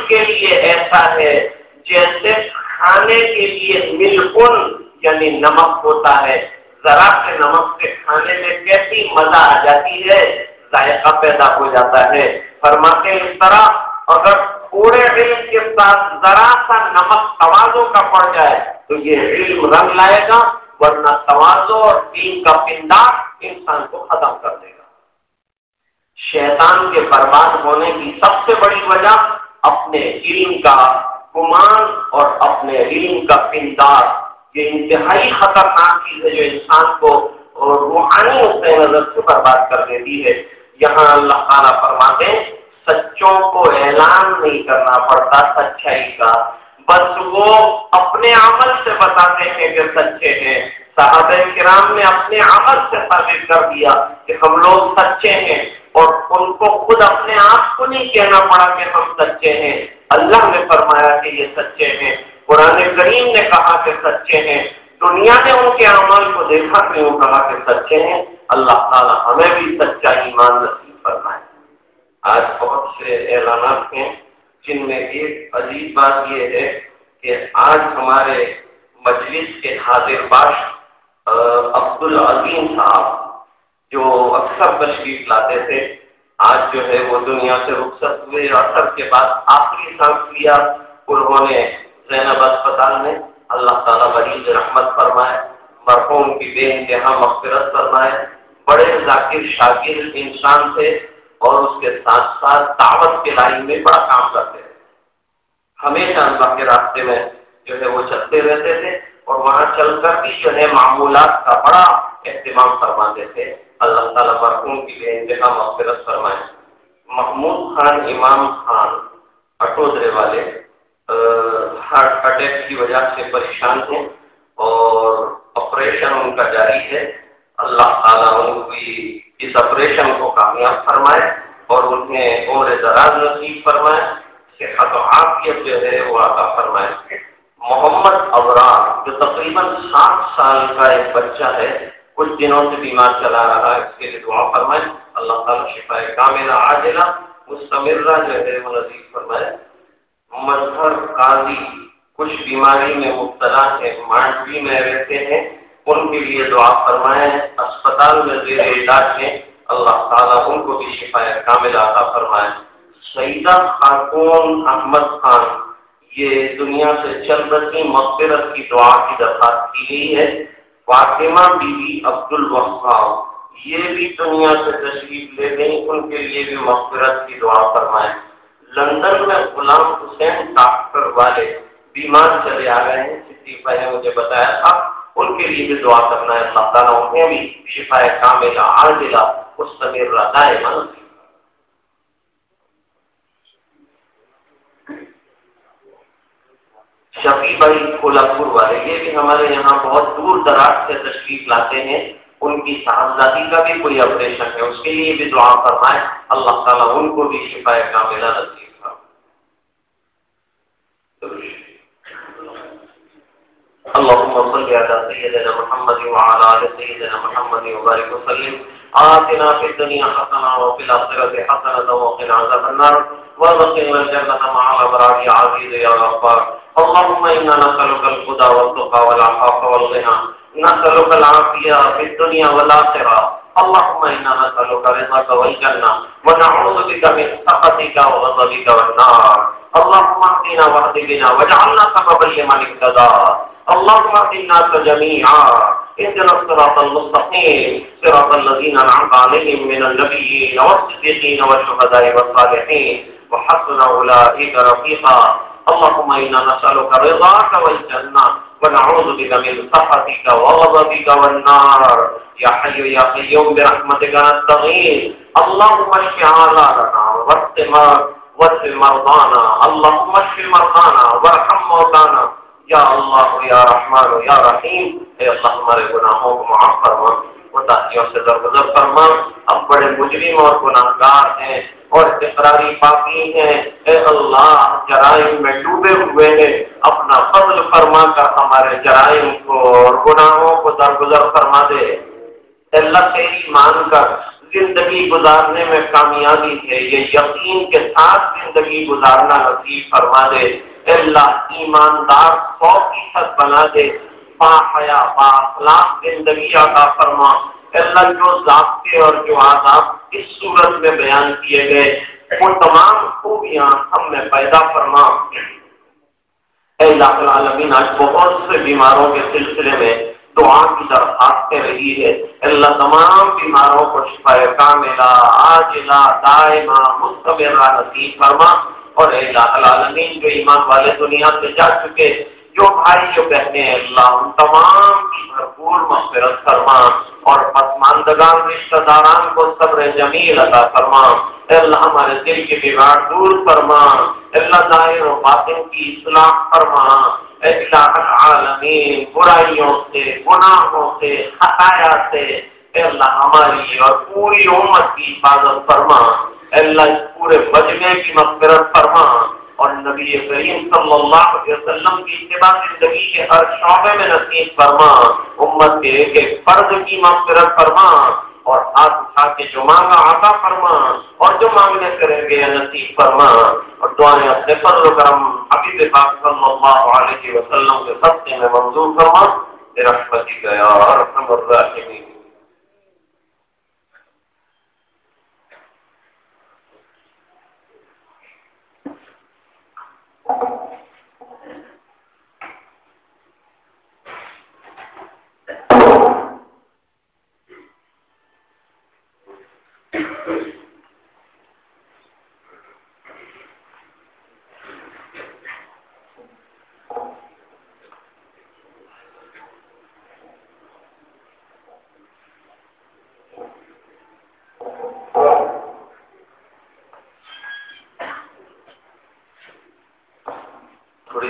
کے لیے ایسا ہے جیسے کھانے کے لیے ملکن یعنی نمک ہوتا ہے، ذرا سے نمک سے کھانے میں کیسی مزہ آ جاتی ہے، ذائقہ پیدا ہو جاتا ہے۔ فرماتے ہیں اس طرح اگر تھوڑے علم کے ساتھ ذرا سا نمک تواضع کا پڑ جائے تو یہ علم رنگ لائے گا، ورنہ تواضع اور دین کا پندار انسان کو ختم کر دے گا۔ شیطان کے برباد ہونے کی سب سے بڑی وجہ اپنے علم کا گمان اور اپنے علم کا پندار، یہ انتہائی خطرناک چیز ہے جو انسان کو روحانی نقطۂ نظر سے برباد کر دیتی ہے۔ یہاں اللہ تعالیٰ فرماتے ہیں سچوں کو اعلان نہیں کرنا پڑتا سچائی کا، بس وہ اپنے عمل سے بتاتے ہیں کہ سچے ہیں۔ صحابہ کرام نے اپنے عمل سے ثابت کر دیا کہ ہم لوگ سچے ہیں، اور ان کو خود اپنے آپ کو نہیں کہنا پڑا کہ ہم سچے ہیں، اللہ نے فرمایا کہ یہ سچے ہیں، قرآن کریم نے کہا کہ سچے ہیں، دنیا نے ان کے اعمال کو دیکھا کہ وہ کہا کہ سچے ہیں۔ اللہ تعالیٰ ہمیں بھی سچا ایمان نصیب فرمائے۔ آج بہت سے اعلانات ہیں جن میں ایک عجیب بات یہ ہے کہ آج ہمارے مجلس کے حاضر باش عبدالعظیم صاحب جو اکثر تشریف لاتے تھے، آج جو ہے وہ دنیا سے رخصت ہوئے، عصر کے بعد آخری سانس لیا انہوں نے زینب اسپتال میں۔ اللہ تعالیٰ مریض رحمت فرمائے، مرحوم کی بے انتہا مغفرت فرمائے۔ بڑے ذاکر شاگرد انسان تھے اور اس کے ساتھ ساتھ دعوت کے لائن میں بڑا کام کرتے تھے، ہمیشہ اللہ کے راستے میں جو ہے وہ چلتے رہتے تھے اور وہاں چل کر بھی جو ہے معمولات کا بڑا اہتمام فرماتے تھے۔ اللہ تعالیٰ مرحوم کی بے انتہا مغفرت فرمائے۔ محمود خان امام خان اٹودرے والے ہارٹ اٹیک کی وجہ سے پریشان ہیں اور آپریشن ان کا جاری ہے. اللہ تعالیٰ ان کی اس آپریشن کو کامیاب فرمائے اور انہیں عمر دراز نصیب فرمائے، صحت و عافیت جو ہے وہ عطا فرمائے. محمد ابرار جو تقریباً 7 سال کا ایک بچہ ہے، کچھ دنوں سے بیمار چلا رہا ہے، اس کے لیے دعا فرمائے. اللہ تعالیٰ شفا کاملہ عاجلہ مستمرہ جو ہے وہ نصیب فرمائے. مظہر قاضی کچھ بیماری میں مبتلا ہے، مانڈوی میں رہتے ہیں، ان کے لیے دعا فرمائیں، اسپتال میں زیر علاج ہیں، اللہ تعالیٰ ان کو بھی شفا کاملہ عطا فرمائے. سیدہ خاتون احمد خان یہ دنیا سے چل رہی مغفرت کی دعا کی درخواست کی گئی ہے. فاطمہ بی بی عبد الوہاب یہ بھی دنیا سے تشریف لے گئی، ان کے لیے بھی مغفرت کی دعا فرمائیں. لندن میں غلام حسین ڈاکٹر والے بیمار چلے آ رہے ہیں، جتنی پہلے مجھے بتایا تھا، ان کے لیے بھی دعا کرنا ہے. اللہ تعالیٰ انہیں بھی شفا کاملہ عاجلہ مستمرہ دائمہ نصیب. شفیع بھائی کولہاپور والے یہ بھی ہمارے یہاں بہت دور دراز سے تشریف لاتے ہیں، ان کی صاحبزادی کا بھی کوئی آپریشن ہے، اس کے لیے بھی دعا فرمائے. اللہ تعالیٰ ان کو بھی شفا کاملہ نصیب. اللهم صل على سيدنا محمد وعلى آل سيدنا محمد وبارك وسلم. آتنا في الدنيا حسنة وفي الآخرة حسنة وقنا عذاب النار وادخلنا الجنة مع الأبرار يا عزيز يا غفار. اللهم إنا نسألك الهدى والتقى والعفاف والغنى، نسألك العافية في الدنيا والآخرة. اللهم إنا نسألك رضاك والجنة ونعوذ بك من سخطك وغضبك والنار. اللهم اهدنا واهد بنا واجعلنا سببا لمن اهتدى. اللهم اهد الناس جميعا. اهدنا الصراط المستقيم صراط الذين أنعمت عليهم من النبيين والصديقين والشهداء والصالحين وحسن أولئك رفيقا. اللهم إنا نسألك رضاك والجنة ونعوذ بك من سخطك وغضبك والنار. يا حي يا قيوم برحمتك نستغيث. اللهم اشف عاذارنا واشف مرضانا. اللهم اشف مرضانا وارحم موتانا. یا اللہ یا رحمان یا رحیم. اے اللہ ہمارے گناہوں کو معاف فرما، کوتاہیوں سے درگزر فرما. ہم بڑے مجرم اور گناہگار ہیں اور اقراری پاکی ہیں. اے اللہ جرائم میں ڈوبے ہوئے ہیں، اپنا فضل فرما کر ہمارے جرائم کو اور گناہوں کو درگزر فرما دے. اے اللہ تیری مان کر زندگی گزارنے میں کامیابی ہے، یہ یقین کے ساتھ زندگی گزارنا نصیب فرما دے. اللہ ایماندار 100% بنا دے، باحیا بااخلاق زندگی عطا فرما. اللہ جو ضابطے اور جو آداب اس صورت میں بیان کیے گئے وہ تمام خوبیاں ہم میں پیدا فرما. اے الہ العالمین آج بہت سے بیماروں کے سلسلے میں دعا کی درخواستیں رہی ہے. اللہ تمام بیماروں کو شفا کاملہ عاجلہ دائمہ مستمرہ نصیب فرما. اور اے الہ العالمین جو ایمان والے دنیا سے جا چکے، جو بھائی جو بہنیں ہیں، اللہ ان تمام کی بھرپور مغفرت فرما اور پسماندگان رشتہ داران کو صبر جمیل عطا فرما. اے اللہ ہمارے دل کے بگاڑ دور فرما. اے اللہ ظاہر و باطن کی اصلاح فرما. اے الہ العالمین برائیوں سے، گناہوں سے، خطایا سے اے اللہ ہماری اور پوری امت کی حفاظت فرما. اے اللہ اس پورے مجمع کی مغفرت فرما اور نبی کریم صلی اللہ علیہ وسلم کی اتباع زندگی کے ہر شعبے میں نصیب فرما. امت کے ایک ایک فرد کی مغفرت فرما اور ہاتھ اٹھا کے جو مانگا عطا فرما اور جو مانگنے کریں گے نصیب فرما. اور دعائیں اپنے فضل و کرم حبیب پاک صلی اللہ علیہ وسلم کے صدقے میں منظور فرما برحمتک یا ارحم الراحمین.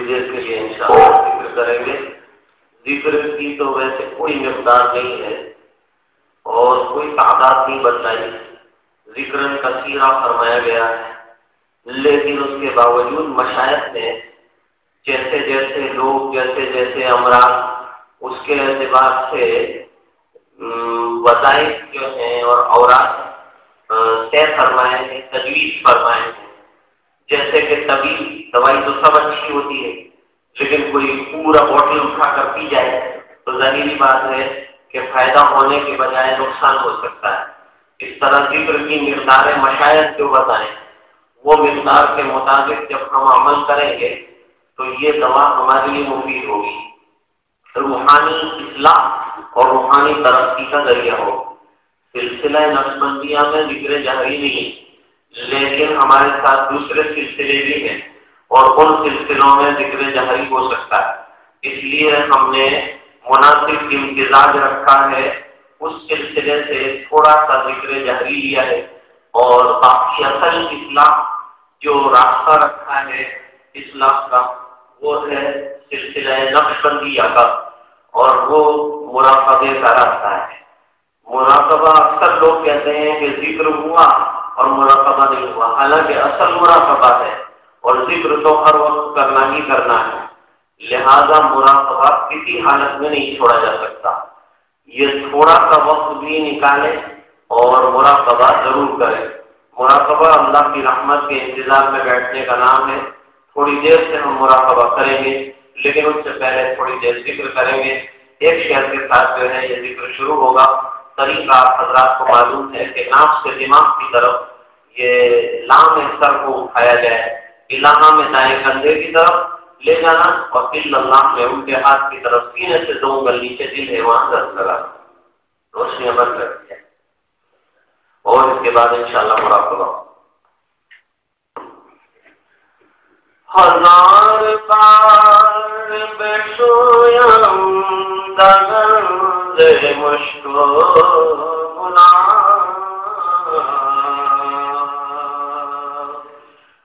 تھوڑی دیر کے لیے انشاءاللہ ذکر کریں گے۔ ذکر کی تو ویسے کوئی مقدار نہیں ہے اور کوئی تعداد نہیں بتلائی، ذکر کثیرہ فرمایا گیا ہے، لیکن اس کے باوجود مشائخ نے جیسے جیسے لوگ جیسے جیسے امراض اس کے اعتبار سے وظائف جو ہیں اور اوراد طے فرمائے ہیں، تجویز فرمائے ہیں۔ جیسے کہ طبیب دوائی تو سب اچھی ہوتی ہے، لیکن کوئی پورا بوٹل اٹھا کر پی جائے تو ظاہری بات ہے کہ فائدہ ہونے کے بجائے نقصان ہو سکتا ہے۔ اس طرح ذکر کی مقداریں مشائخ جو بتائیں وہ مقدار کے مطابق جب ہم عمل کریں گے تو یہ دوا ہمارے لیے مفید ہوگی، روحانی اصلاح اور روحانی ترقی کا ذریعہ ہو۔ سلسلہ نقشبندیہ میں ذکر جہری نہیں، لیکن ہمارے ساتھ دوسرے سلسلے بھی ہیں اور ان سلسلوں میں ذکر جہری ہو سکتا ہے، اس لیے ہم نے مناسب امتزاج رکھا ہے، اس سلسلے سے تھوڑا سا ذکر جہری لیا ہے اور باقی اصل اصلاح جو راستہ رکھا ہے اصلاح کا وہ ہے سلسلہ نقشبندیہ کا، اور وہ مراقبے کا راستہ ہے۔ مراقبہ اکثر لوگ کہتے ہیں کہ ذکر ہوا اور مراقبہ نہیں ہوا، حالانکہ اصل مراقبہ ہے اور ذکر تو ہر وقت کرنا ہی کرنا ہے، لہذا مراقبہ کسی حالت میں نہیں چھوڑا جا سکتا۔ یہ تھوڑا سا وقت بھی نکالے اور مراقبہ ضرور کرے۔ مراقبہ اللہ کی رحمت کے انتظار میں بیٹھنے کا نام ہے۔ تھوڑی دیر سے ہم مراقبہ کریں گے، لیکن اس سے پہلے تھوڑی دیر ذکر کریں گے۔ ایک شعر کے ساتھ جو ہے یہ ذکر شروع ہوگا۔ طریقہ حضرات کو معلوم ہے کہ ناف سے دماغ کی طرف یہ لام سر کو اٹھایا جائے، الہا میں دائیں کندھے کی طرف لے جانا اور پھر اللہ میں الٹے ہاتھ کی طرف سینے سے 2 انگل نیچے دل ہے وہاں درد لگا روشنیاں بند کرتی ہے، اور اس کے بعد انشاءاللہ مراقبہ۔ ہزار بار بشویم دگند مشکو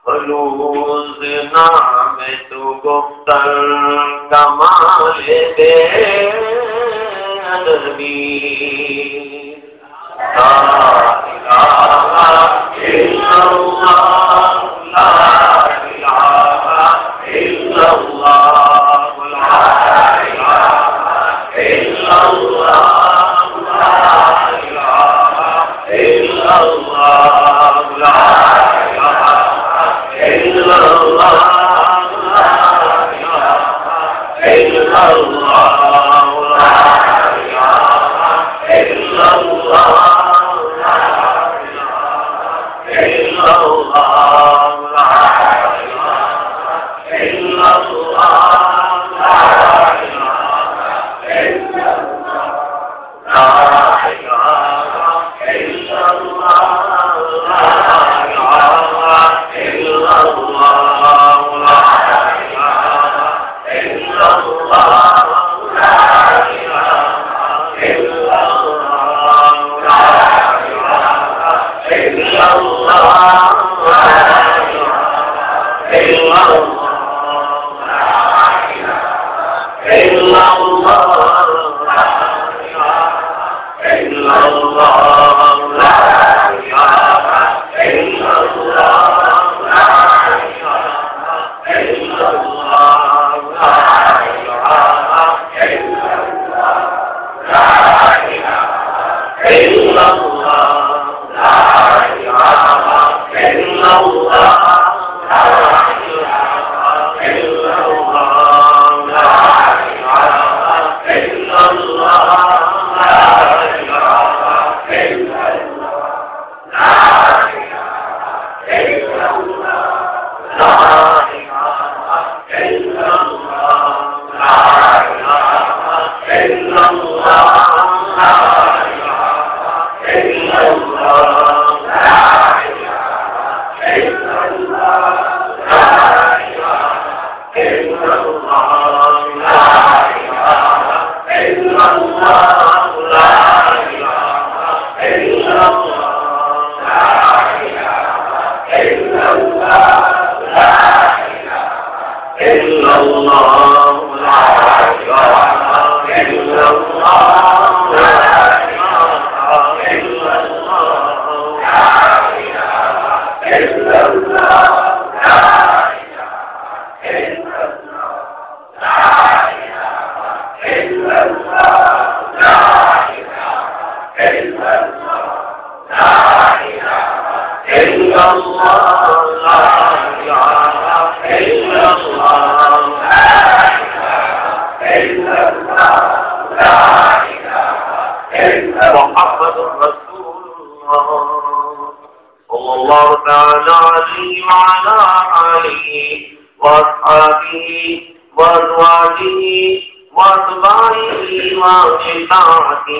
ہنوز نام تو گفتن کمال بے ادبی لا الہ الا اللہ لا الہ الا اللہ لا الہ الا اللہ لا الہ الا اللہ لا إلا الله لا إله إلا الله لا إله إلا الله لا إله إلا الله لا إله إلا الله لا إله إلا الله محمد رسول اللہ صلی اللہ تعالی علیہ وعلا آلہ وأصحابہ وأزواجہ وأتباعہ وأطاعتہ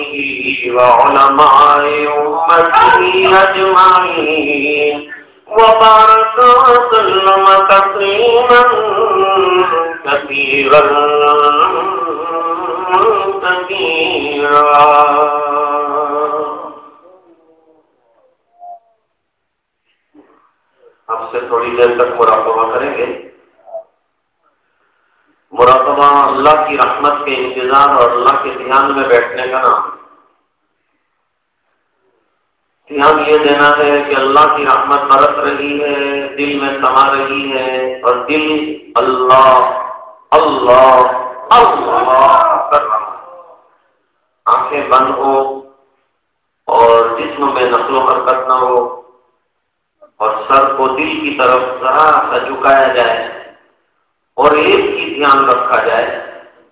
وعلماء أمته أجمعين وبارك وسلم تسليما كثيرا كثيرا. اب سے تھوڑی دیر تک مراقبہ کریں گے. مراقبہ اللہ کی رحمت کے انتظار اور اللہ کے دھیان میں بیٹھنے کا نام. دھیان یہ دینا ہے کہ اللہ کی رحمت برس رہی ہے، دل میں سما رہی ہے اور دل اللہ اللہ اللہ کر رہا ہے. آنکھیں بند ہو اور جسم میں نقل و حرکت نہ ہو اور سر کو دل کی طرف ذرا سا جھکایا جائے اور ایک ہی دھیان رکھا جائے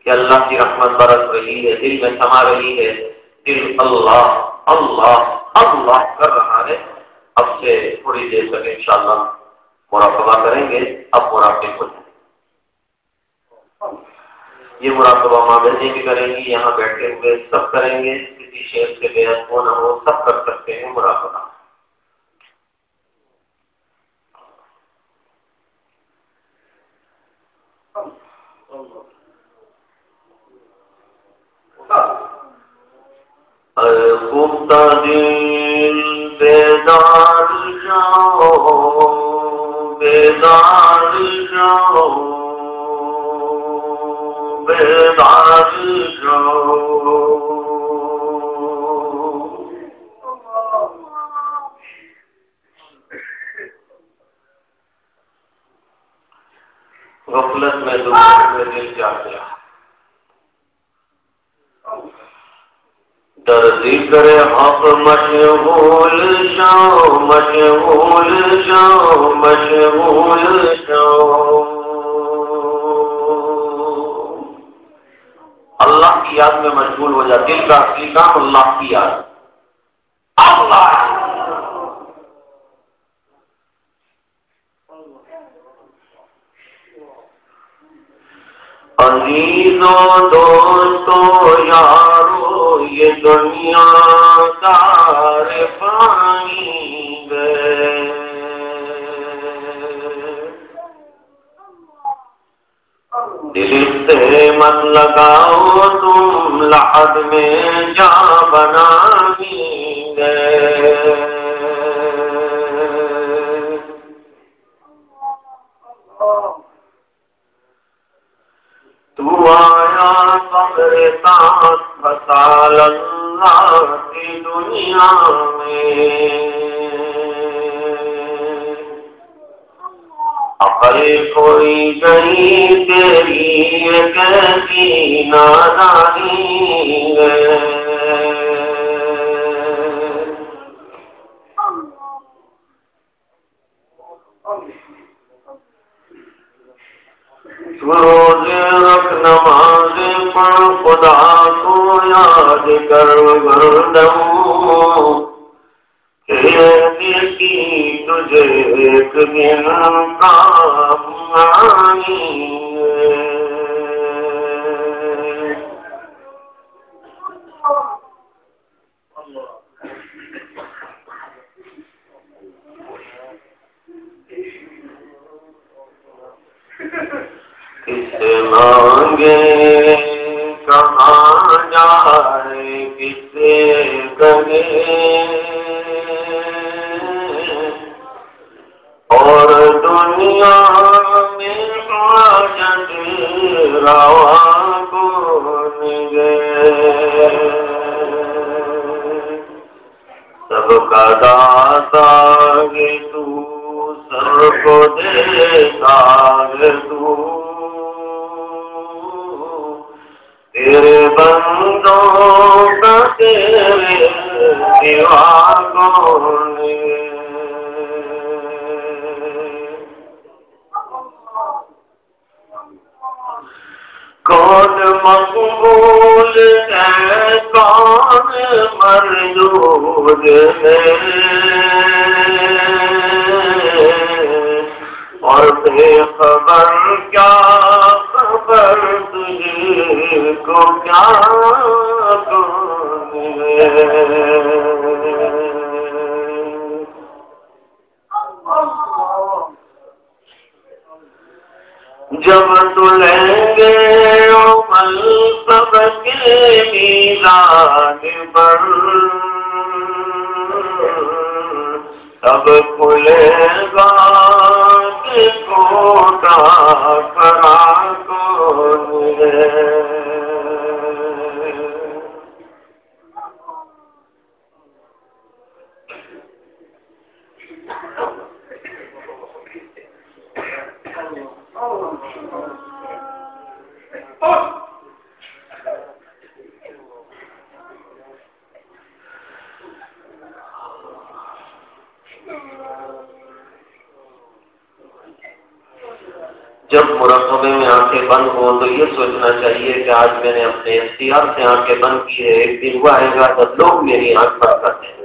کہ اللہ کی رحمت برس رہی ہے، دل میں سما رہی ہے، دل اللہ اللہ اللہ کر رہا ہے. اب سے تھوڑی دیر تک انشاءاللہ مراقبہ کریں گے. اب مراقب ہو جائیں. یہ مراقبہ ماں بہنیں بھی کریں گی، یہاں بیٹھے ہوئے سب کریں گے. کسی شیخ سے بیعت ہو نہ ہو سب کر سکتے ہیں مراقبہ. خفتہ دل بیدار جاؤ بیدار جاؤ بیدار جاؤ. غفلت میں دوسرے میں دل جا گیا. در ذکر حق مشغول شو مشغول شو مشغول شو. اللہ کی یاد میں مشغول ہو جا. دل کا اصلی کام اللہ کی یاد. اللہ عزیزوں دوستوں یارو یہ دنیا دار پانی گئے. دل سے مت لگاؤ تم لحد میں جا بنانی گئے. تو آیا قبر تاک فسال اللہ کی دنیا میں. عقل کوئی گئی تیری کیسی نادانی ہے. روزے رکھ نماز پڑھ خدا کو یاد کر گردم کی تجھے ایک دن کام آنی ہے. کسے مانگے کہاں جائے کسے کہے اور دنیا میں حاجت روا بن گئے. سب کا داتا گے تو سر کو دیتا گے تو تیرے بندوں کا تیرے سوا کون ہے. کون مقبول ہے کون مجھے ہے اور بے خبر کیا خبر تجھے کو کیا جب تلیں گے عمل سب کے میزان پر تب کھلے گا کہ کوٹا کرا کون ہے جب مراقبے میں آنکھیں بند ہو تو یہ سوچنا چاہیے کہ آج میں نے اپنے اختیار سے آنکھیں بند کی ہے، ایک دن وہ آئے گا تو لوگ میری آنکھ بند کر دیں گے۔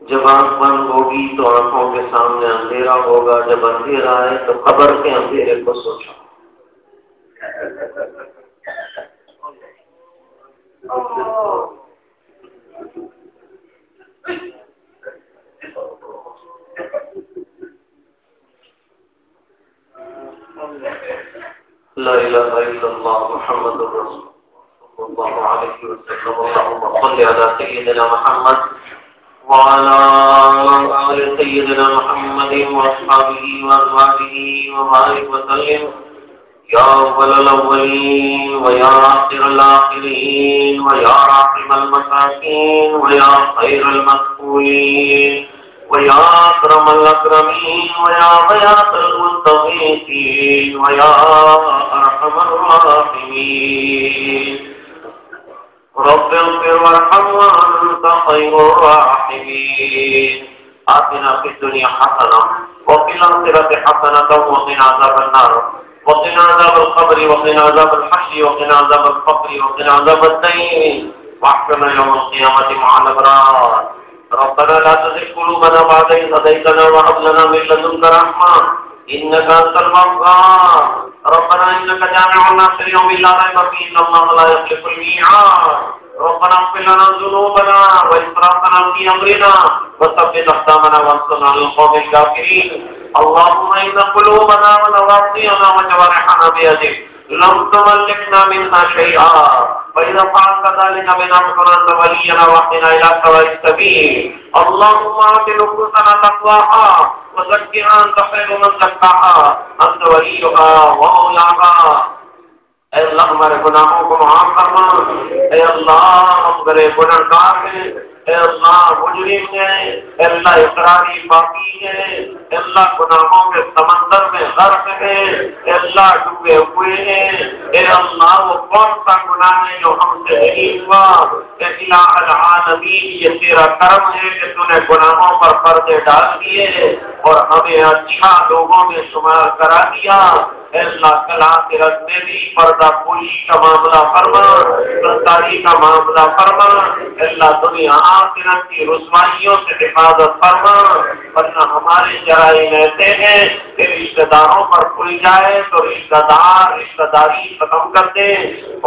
جب آنکھ بند ہوگی تو آنکھوں کے سامنے اندھیرا ہوگا، جب اندھیرا ہے تو قبر کے اندھیرے کو سوچو۔ لا الہ الا اللہ محمد رسول اللہ علیہ وسلم۔ اللهم صل على سيدنا محمد وعلى آل سيدنا محمد وأصحابه وأزواجه وبارك وسلم يا أول الأولين ويا آخر الآخرين ويا راحم المساكين ويا خير المسؤولين ويا أكرم الأكرمين ويا غياث المستغيثين ويا أرحم الراحمين رب اغفر وارحم وأنت خير الراحمين آتنا في الدنيا حسنة وفي الآخرة حسنة وقنا عذاب النار وقنا عذاب القبر وقنا عذاب الحشر وقنا عذاب الفقر وقنا عذاب الدين واحشرنا يوم القيامة مع الأبرار ربنا لا تزغ قلوبنا بعد إذ هديتنا وهب لنا من لدنك رحمة إنك أنت الوهاب ربنا إنك جامع الناس ليوم لا ريب فيه إن الله لا يخلف الميعاد ربنا اغفر لنا ذنوبنا وإسرافنا في أمرنا وثبت أقدامنا وانصرنا على القوم الكافرين اللهم إن قلوبنا ونواصينا وجوارحنا بيدك لم تملكنا منها شيئا فإذا فعلت ذلك بنا فكن أنت ولينا واهدنا إلى سواء السبيل اللهم آت نفوسنا تقواها وزكها أنت خير من زكاها أنت وليها ومولاها اے اللہ ہمارے گناہوں کو معاف فرما، اے اللہ ہم بڑے گنہگار ہیں، اے اللہ مجرم ہیں، اے اللہ اقراری باقی ہیں، اے اللہ گناہوں کے سمندر میں غرق ہیں، اے اللہ ڈوبے ہوئے ہیں، اے اللہ وہ کون سا گناہ ہے جو ہم سے نہیں ہوا؟ اے الہ العالمین یہ تیرا کرم ہے کہ تو نے گناہوں پر پردے ڈال دیے اور ہمیں اچھا لوگوں میں شمار کرا دیا۔ اے اللہ کل آخرت میں بھی پردہ پوشی کا معاملہ فرما، ستاری کا معاملہ فرما، اے اللہ دنیا آخرت کی رسوائیوں سے حفاظت فرما، ورنہ ہمارے جرائم ایسے ہیں کہ رشتہ داروں پر کھل جائے تو رشتہ دار رشتہ داری ختم کر دے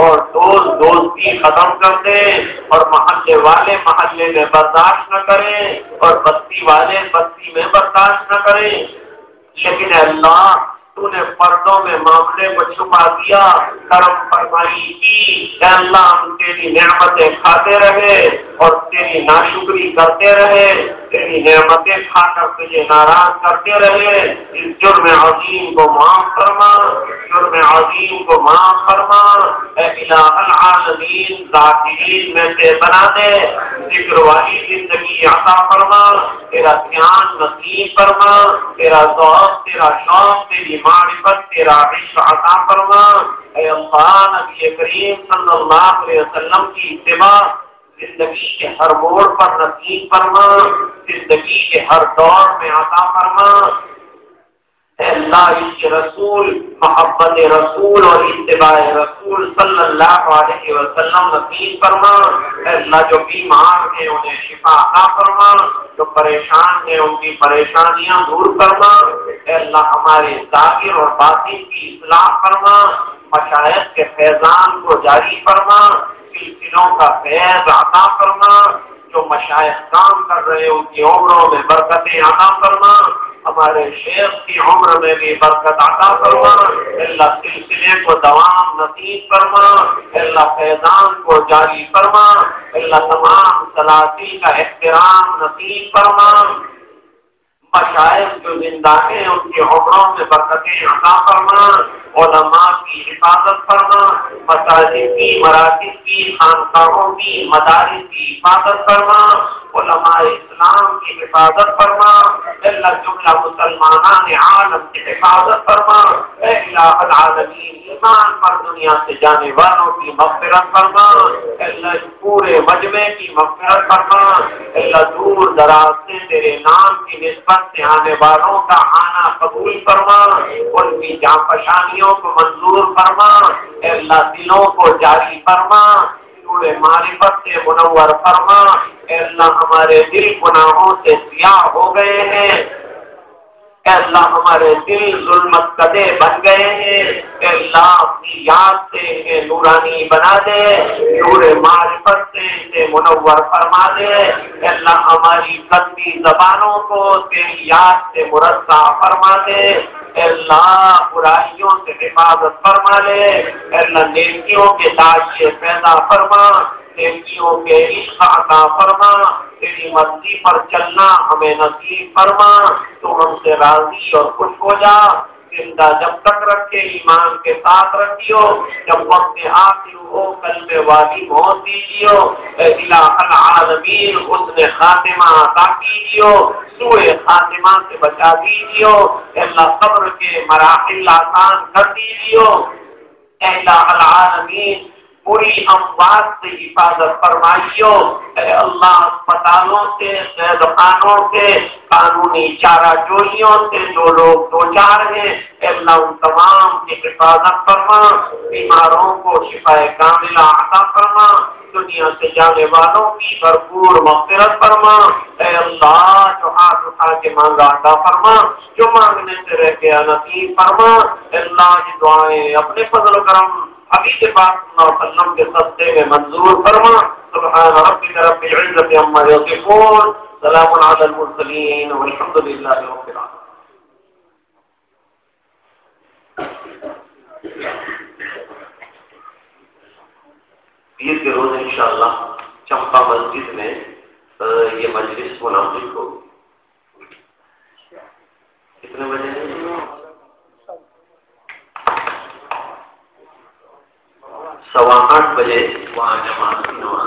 اور دوست دوستی ختم کر دے اور محلے والے محلے میں برداشت نہ کریں اور بستی والے بستی میں برداشت نہ کریں، لیکن اے اللہ تو نے پردوں میں معاملے کو چھپا دیا، کرم فرمائی کی، اے اللہ ہم تیری نعمتیں کھاتے رہے اور تیری ناشکری کرتے رہے، تیری نعمتیں کھا کر تجھے ناراض کرتے رہے۔ اس جرم عظیم کو معاف فرما، جرم عظیم کو معاف فرما، اے الہ العالمین ذاکرین میں سے بنا دے، ذکر والی زندگی عطا فرما، تیرا دھیان نصیب فرما، تیرا ذوق تیرا شوق تیری معرفت تیرا عشق عطا فرما، اے اللہ نبی کریم صلی اللہ علیہ وسلم کی اتباع زندگی کے ہر موڑ پر نصیب فرما، زندگی کے ہر دور میں عطا فرما۔ اے اللہ اس کے رسول، محبت رسول اور اتباع رسول صلی اللہ علیہ وسلم نصیب فرما۔ اے اللہ جو بیمار ہیں انہیں شفا عطا فرما، جو پریشان ہیں ان کی پریشانیاں دور فرما۔ اے اللہ ہمارے ظاہر اور باطن کی اصلاح فرما، مشائخ کے فیضان کو جاری فرما، سلسلوں کا فیض عطا فرما، جو مشائخ کام کر رہے ان کی عمروں میں برکتیں عطا فرما، ہمارے شیخ کی عمر میں بھی برکت عطا فرما۔ اللہ سلسلے کو دوام نصیب فرما، اللہ فیضان کو جاری فرما، اللہ تمام سلاطین کا احترام نصیب فرما۔ مشائخ جو زندہ ہیں ان کی عمروں میں برکتیں عطا فرما، علماء کی حفاظت فرما، مساجد کی، مراکز کی، خانقاہوں کی، مدارس کی حفاظت فرما، علماء اسلام کی حفاظت فرما، اللہ جملہ مسلمانان عالم کی حفاظت فرما۔ اے الہ العالمین ایمان پر دنیا سے جانے والوں کی مغفرت فرما، اللہ پورے مجمع کی مغفرت فرما، اللہ دور دراز سے تیرے نام کی نسبت سے آنے والوں کا آنا قبول فرما، ان کی جانفشانیوں کو منظور فرما، اے اللہ دلوں کو جاری فرما، نور معرفت سے منور فرما۔ اے اللہ ہمارے دل گناہوں سے سیاہ ہو گئے ہیں، اے اللہ ہمارے دل ظلمت کدے بن گئے ہیں، اے اللہ اپنی یاد سے انہیں نورانی بنا دے، نور معرفت سے انہیں منور فرما دے، اے اللہ ہماری گندی زبانوں کو تیری یاد سے مرصع فرما دے، اے اللہ برائیوں سے حفاظت فرما لے، اے اللہ نیکیوں کے داعیے پیدا فرما، نیکیوں کے عشق عطا فرما، تیری مرضی پر چلنا ہمیں نصیب فرما، تو ہم سے راضی اور خوش ہو جا، زندہ جب تک رکھے ایمان کے ساتھ رکھیو، جب وقت آخر ہو قلب والی موت دیجیو، اے الہ العالمین حسن خاتمہ عطا کیجیو، سوء خاتمہ سے بچا دیجیو، اے اللہ قبر کے مراحل آسان کر دیجیو، اے الہ العالمین پوری اموات سے حفاظت فرمائیو، اے اللہ اسپتالوں سے، قید خانوں سے، قانونی چارہ جوئیوں سے جو لوگ دوچار ہیں، اے اللہ ان تمام کی حفاظت فرما، بیماروں کو شفا کاملہ عطا فرما، دنیا سے جانے والوں کی بھرپور مغفرت فرما، اے اللہ جو ہاتھ اٹھا کے مانگا عطا فرما، جو مانگنے سے رہ گیا نصیب فرما، اے اللہ یہ دعائیں اپنے فضل و کرم حبیب پاک صلی اللہ علیہ وسلم کے صدقے میں منظور فرما۔ سبحان ربک رب العزت عما یصفون، سلام علی المرسلین والحمد للہ رب العالمین۔ پیر کے روز انشاءاللہ چمپا مسجد میں یہ مجلس منعقد ہوگی۔ کتنے بجے؟ 8:15 بجے وہاں جماعت کی نماز